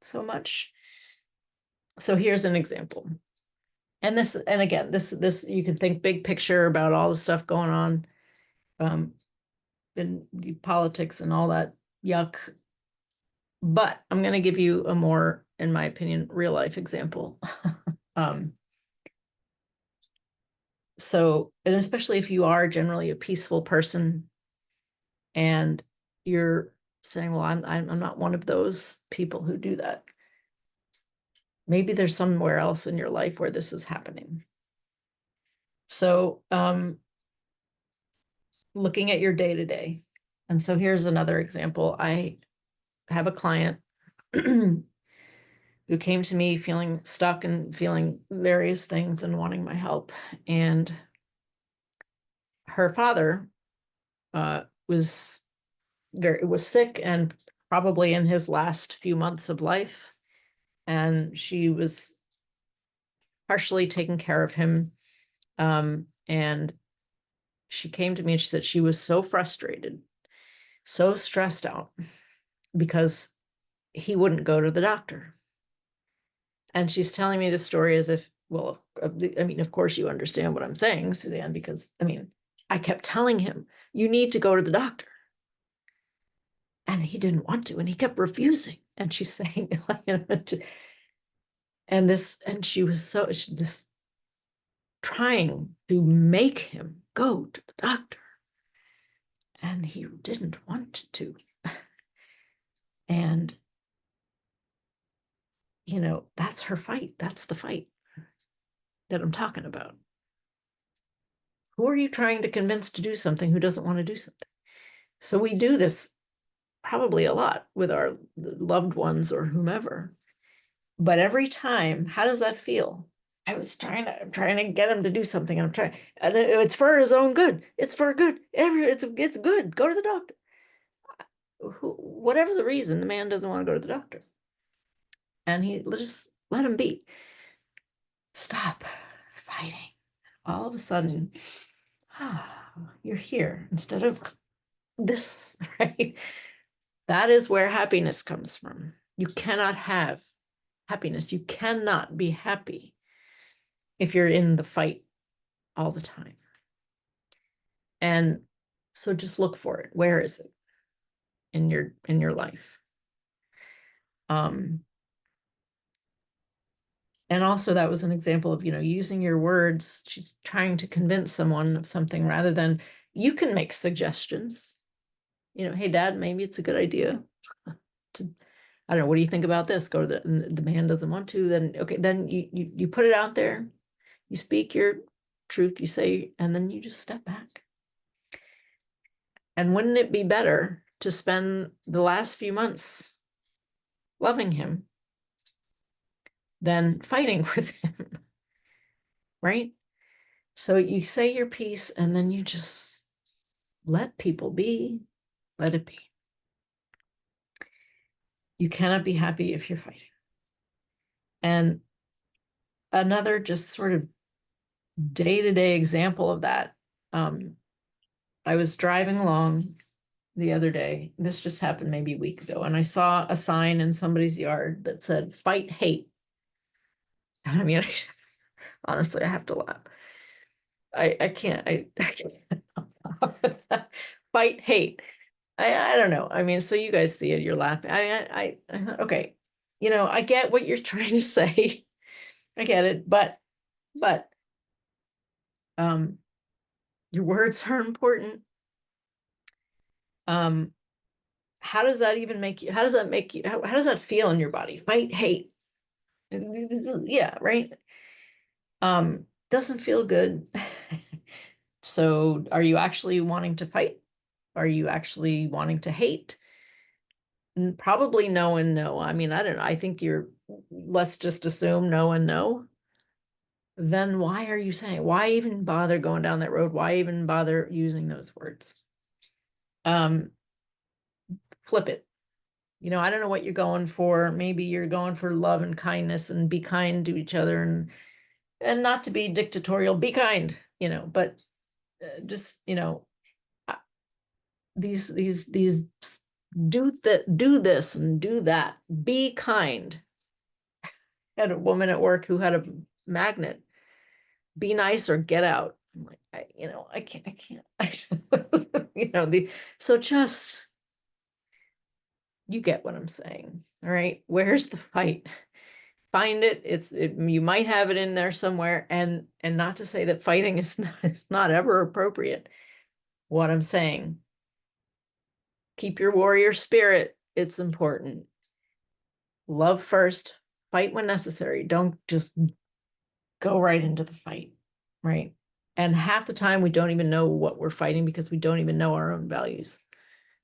so much. So here's an example. And again, this you can think big picture about all the stuff going on in politics and all that yuck. But I'm going to give you a more, in my opinion, real life example. So, and especially if you are generally a peaceful person and you're saying, well, I'm not one of those people who do that. Maybe there's somewhere else in your life where this is happening. So, looking at your day to day. And so here's another example. I have a client who came to me feeling stuck and feeling various things and wanting my help. And her father was sick and probably in his last few months of life. And she was partially taking care of him. And she came to me and she said she was so frustrated, so stressed out because he wouldn't go to the doctor. And she's telling me the story as if, well, I mean, of course you understand what I'm saying, Suzanne, because I mean, I kept telling him, you need to go to the doctor. And he didn't want to, and he kept refusing. And she's saying, and she was this trying to make him go to the doctor. And he didn't want to. And, that's her fight. That's the fight that I'm talking about. Who are you trying to convince to do something who doesn't want to do something? So we do this probably a lot with our loved ones or whomever. But every time, how does that feel? I'm trying to get him to do something. And it's for his own good. It's for good. It's good. Go to the doctor. Whatever the reason, the man doesn't want to go to the doctor. And just let him be. Stop fighting. All of a sudden, you're here instead of this, right? That is where happiness comes from. You cannot have happiness. You cannot be happy if you're in the fight all the time. And so just look for it. Where is it in your life? And also that was an example of, using your words, trying to convince someone of something rather than you can make suggestions. Hey, Dad, maybe it's a good idea to, I don't know, what do you think about this? Go to the man doesn't want to, then, okay, then you put it out there, you speak your truth, you say, and then you just step back. And wouldn't it be better to spend the last few months loving him than fighting with him, right? So you say your piece and then you just let people be, let it be. You cannot be happy if you're fighting. And another just sort of day-to-day example of that, I was driving along the other day. This just happened maybe a week ago, and I saw a sign in somebody's yard that said, "Fight hate." And I mean, honestly, I have to laugh. I can't. I can't. Fight hate. I don't know. I mean, so you guys see it, you're laughing. Okay. I get what you're trying to say. I get it, but your words are important. How does that even make you, how does that feel in your body? Fight hate. Yeah, right. Doesn't feel good. So are you actually wanting to fight? Are you actually wanting to hate? Probably no and no. I mean, I don't know. I think let's just assume no and no. then why are you saying it? Why even bother going down that road? Why even bother using those words? Flip it. You know, I don't know what you're going for. Maybe you're going for love and kindness and be kind to each other and not to be dictatorial. Be kind, you know, but just, you know, uh, these do this and do that. Be kind. I had a woman at work who had a magnet. Be nice or get out. I'm like, I can't, you know, so just, you get what I'm saying. All right. Where's the fight? Find it. You might have it in there somewhere. And not to say that fighting is not ever appropriate. What I'm saying, keep your warrior spirit. It's important. Love first, fight when necessary. Don't just go right into the fight. Right. And half the time we don't even know what we're fighting because we don't even know our own values.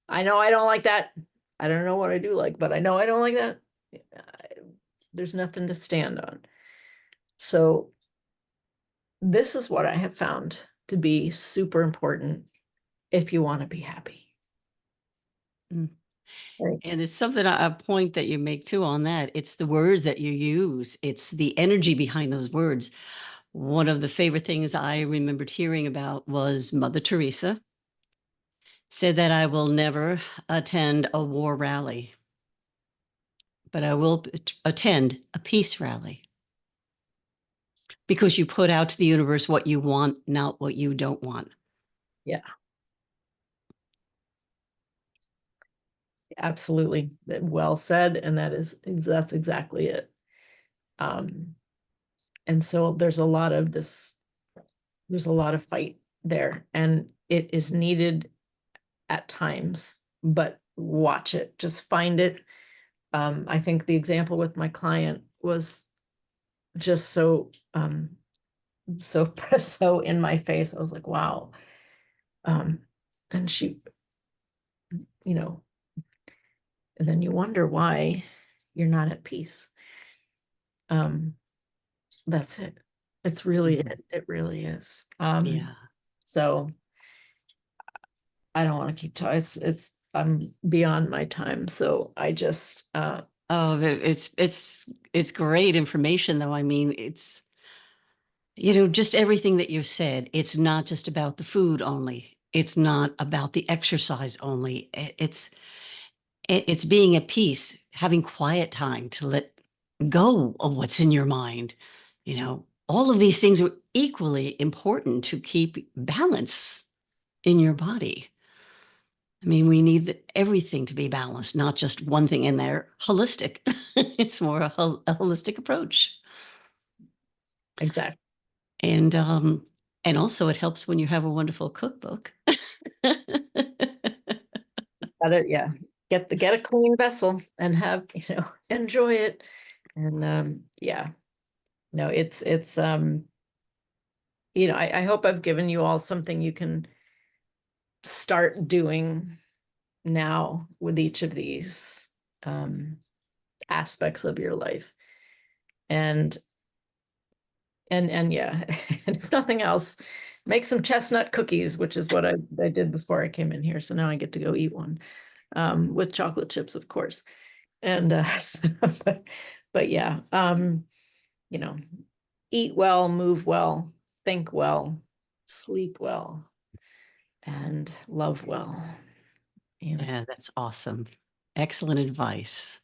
I know I don't like that. I don't know what I do like, but I know I don't like that. There's nothing to stand on. So this is what I have found to be super important if you want to be happy. Mm. Right. And it's something, a point that you make too on that. It's the words that you use. It's the energy behind those words. One of the favorite things I remembered hearing about was Mother Teresa said that I will never attend a war rally, but I will attend a peace rally, because you put out to the universe what you want, not what you don't want. Yeah, absolutely. Well said. And that's exactly it. And so there's a lot of fight there, and it is needed at times, but watch it, just find it. I think the example with my client was just so so in my face. I was like, wow. And she, you know, and then you wonder why you're not at peace. That's it. It's really it. It really is. Yeah. So I don't want to keep talking. I'm beyond my time. So I just Oh, it's great information, though. I mean, it's, you know, just everything that you said. It's not just about the food only. It's not about the exercise only. It's being at peace, having quiet time to let go of what's in your mind. You know, all of these things are equally important to keep balance in your body. I mean, we need everything to be balanced, not just one thing in there. Holistic. It's more a holistic approach. exactly. And also it helps when you have a wonderful cookbook. Got it. Yeah. Get a clean vessel and have, enjoy it. And yeah. No, it's I hope I've given you all something you can start doing now with each of these aspects of your life. And yeah, and if nothing else, make some chestnut cookies, which is what I did before I came in here. So now I get to go eat one with chocolate chips, of course. And but yeah, you know, eat well, move well, think well, sleep well, and love well. Yeah, that's awesome. Excellent advice.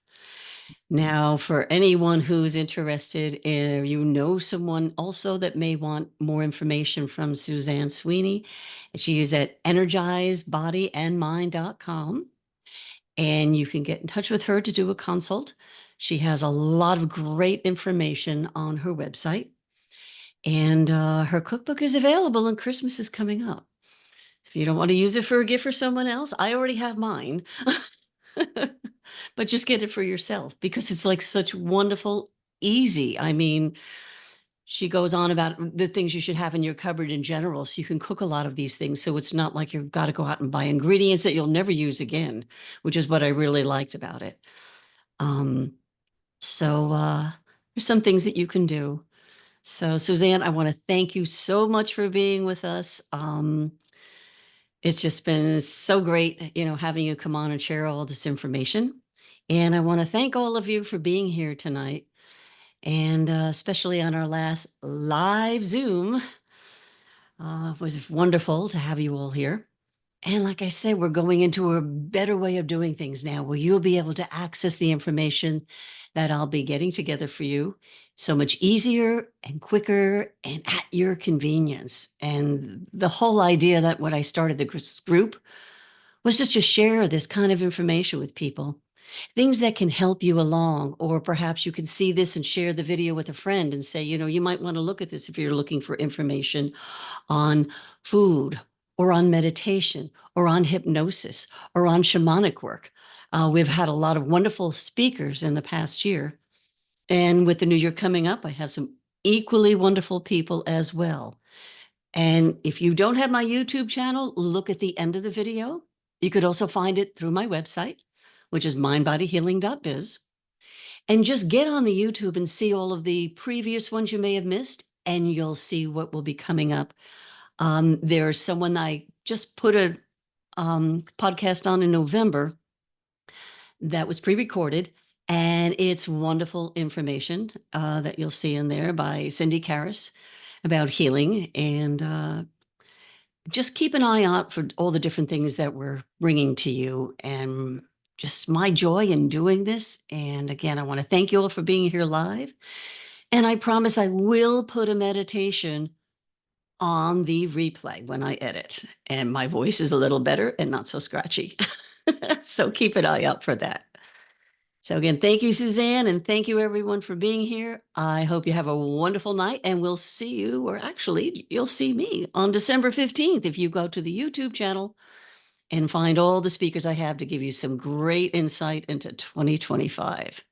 Now, for anyone who's interested in, you know, someone also that may want more information from Suzanne Sweeney, she is at energizedbodyandmind.com, and you can get in touch with her to do a consult. She has a lot of great information on her website, and her cookbook is available, and Christmas is coming up. If you don't want to use it for a gift for someone else, I already have mine. But just get it for yourself, because it's like such wonderful, easy. I mean, she goes on about the things you should have in your cupboard in general, so you can cook a lot of these things. So it's not like you've got to go out and buy ingredients that you'll never use again, which is what I really liked about it. So there's some things that you can do. So, Suzanne, I want to thank you so much for being with us. It's just been so great, having you come on and share all this information. And I want to thank all of you for being here tonight, and especially on our last live Zoom. It was wonderful to have you all here. And like I said, we're going into a better way of doing things now, where you'll be able to access the information that I'll be getting together for you so much easier and quicker and at your convenience. And the whole idea that when I started the group was just to share this kind of information with people, things that can help you along, or perhaps you can see this and share the video with a friend and say, you might want to look at this if you're looking for information on food or on meditation or on hypnosis or on shamanic work. We've had a lot of wonderful speakers in the past year. And with the new year coming up, I have some equally wonderful people as well. And if you don't have my YouTube channel, look at the end of the video. You could also find it through my website, which is mindbodyhealing.biz. And just get on the YouTube and see all of the previous ones you may have missed, and you'll see what will be coming up. There's someone I just put a podcast on in November that was pre-recorded, and it's wonderful information that you'll see in there by Cindy Karras about healing. And just keep an eye out for all the different things that we're bringing to you, and just my joy in doing this. And again, I want to thank you all for being here live. And I promise I will put a meditation on the replay when I edit, and my voice is a little better and not so scratchy. So keep an eye out for that. So again, thank you, Suzanne, and thank you everyone for being here. I hope you have a wonderful night, and we'll see you, or actually you'll see me on December 15th if you go to the YouTube channel and find all the speakers I have to give you some great insight into 2025.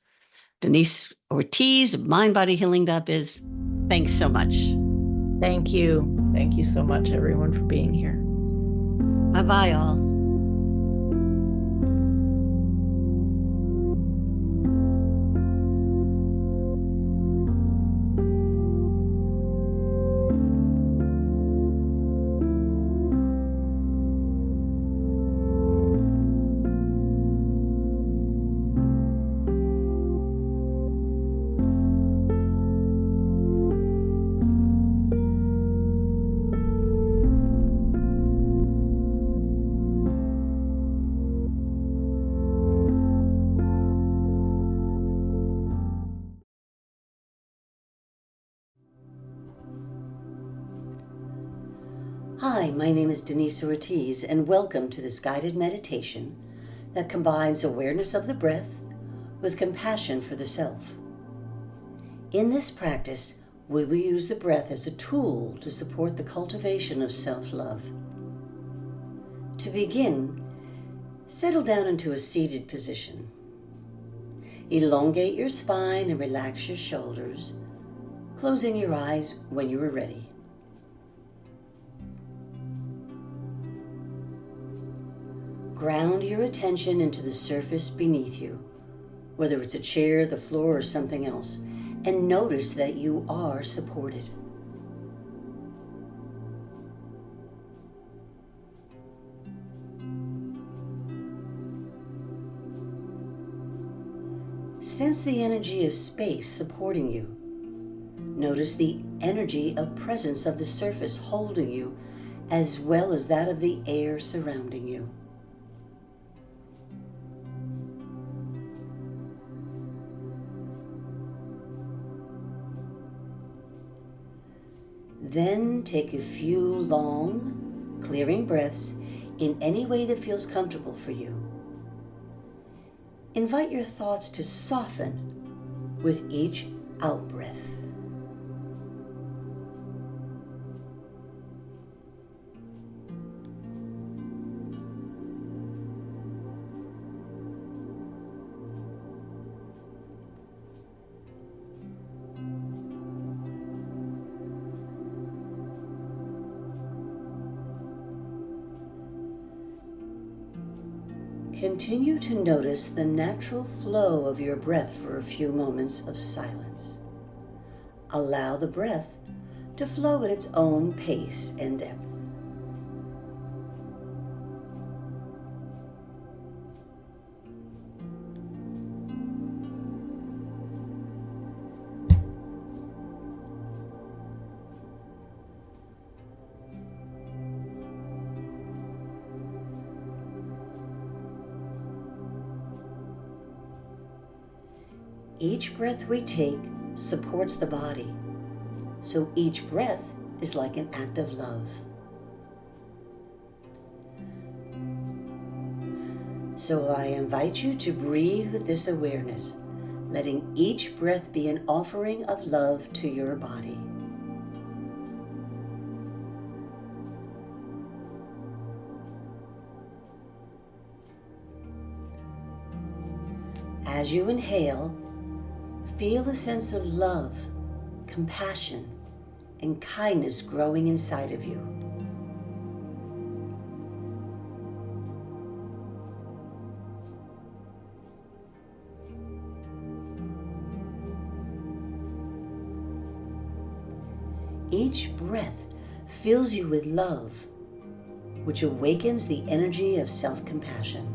Denise Ortiz of mindbodyhealing.biz. Thanks so much. Thank you. Thank you so much, everyone, for being here. Bye-bye, all. Hi, my name is Denise Ortiz, and welcome to this guided meditation that combines awareness of the breath with compassion for the self. In this practice, we will use the breath as a tool to support the cultivation of self-love. To begin, settle down into a seated position. Elongate your spine and relax your shoulders, closing your eyes when you are ready. Ground your attention into the surface beneath you, whether it's a chair, the floor, or something else, and notice that you are supported. Sense the energy of space supporting you. Notice the energy of presence of the surface holding you, as well as that of the air surrounding you. Then take a few long, clearing breaths in any way that feels comfortable for you. Invite your thoughts to soften with each out-breath. Continue to notice the natural flow of your breath for a few moments of silence. Allow the breath to flow at its own pace and depth. Each breath we take supports the body, so each breath is like an act of love. So I invite you to breathe with this awareness, letting each breath be an offering of love to your body. As you inhale, feel a sense of love, compassion, and kindness growing inside of you. Each breath fills you with love, which awakens the energy of self-compassion.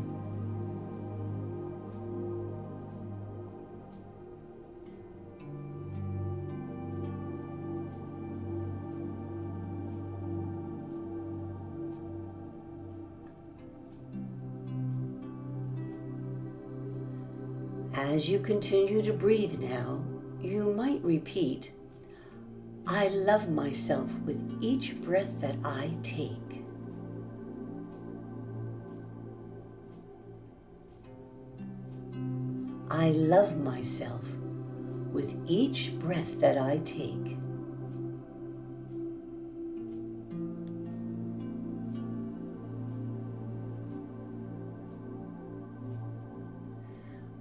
As you continue to breathe now, you might repeat, I love myself with each breath that I take. I love myself with each breath that I take.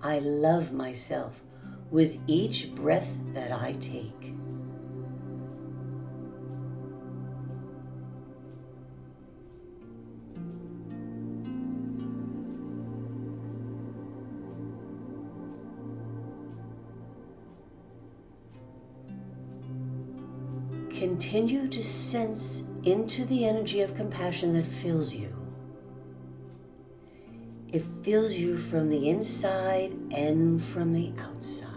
I love myself with each breath that I take. Continue to sense into the energy of compassion that fills you. It fills you from the inside and from the outside.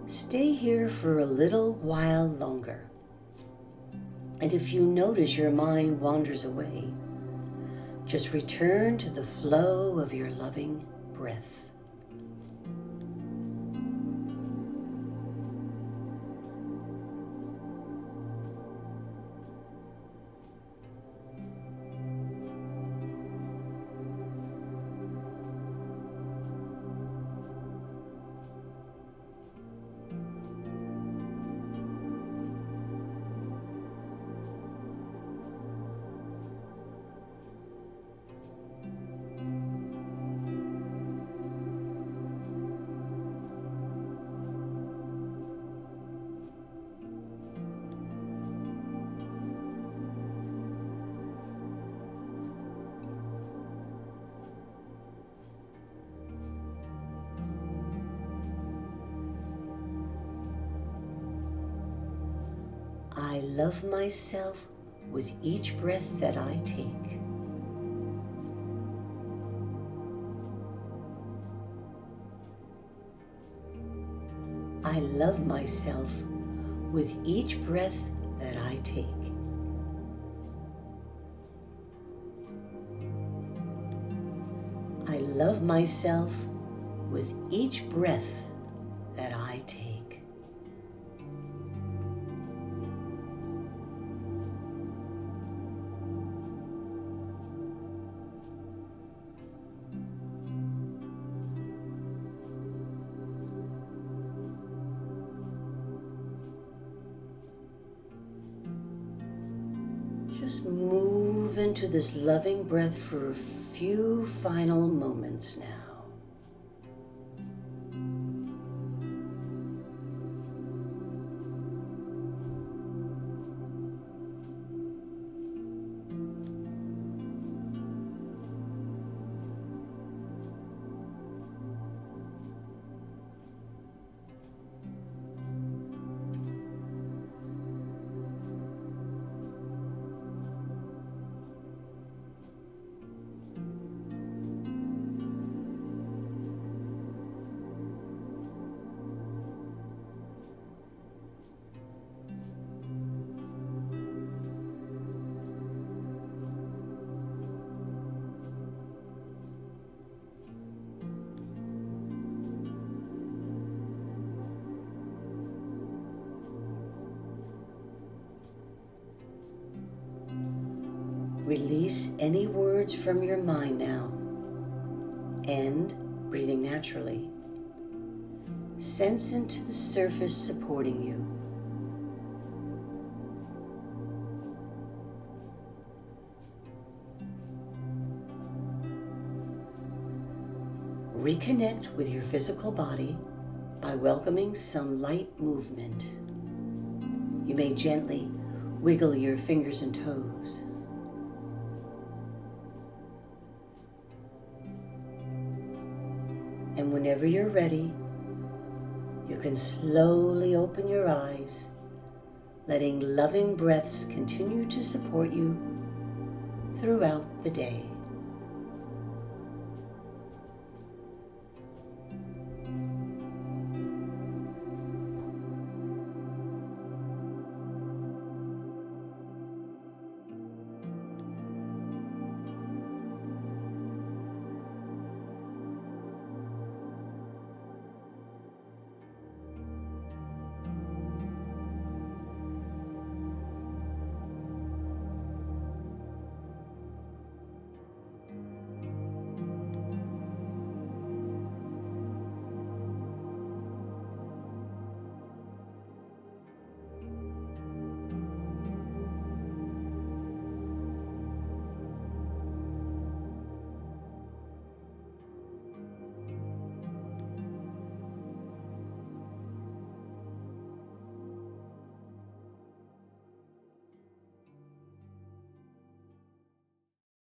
Stay here for a little while longer. And if you notice your mind wanders away, just return to the flow of your loving breath. I love myself with each breath that I take. I love myself with each breath that I take. I love myself with each breath that I take. Just move into this loving breath for a few final moments now. Release any words from your mind now, and, breathing naturally, sense into the surface supporting you. Reconnect with your physical body by welcoming some light movement. You may gently wiggle your fingers and toes. And whenever you're ready, you can slowly open your eyes, letting loving breaths continue to support you throughout the day.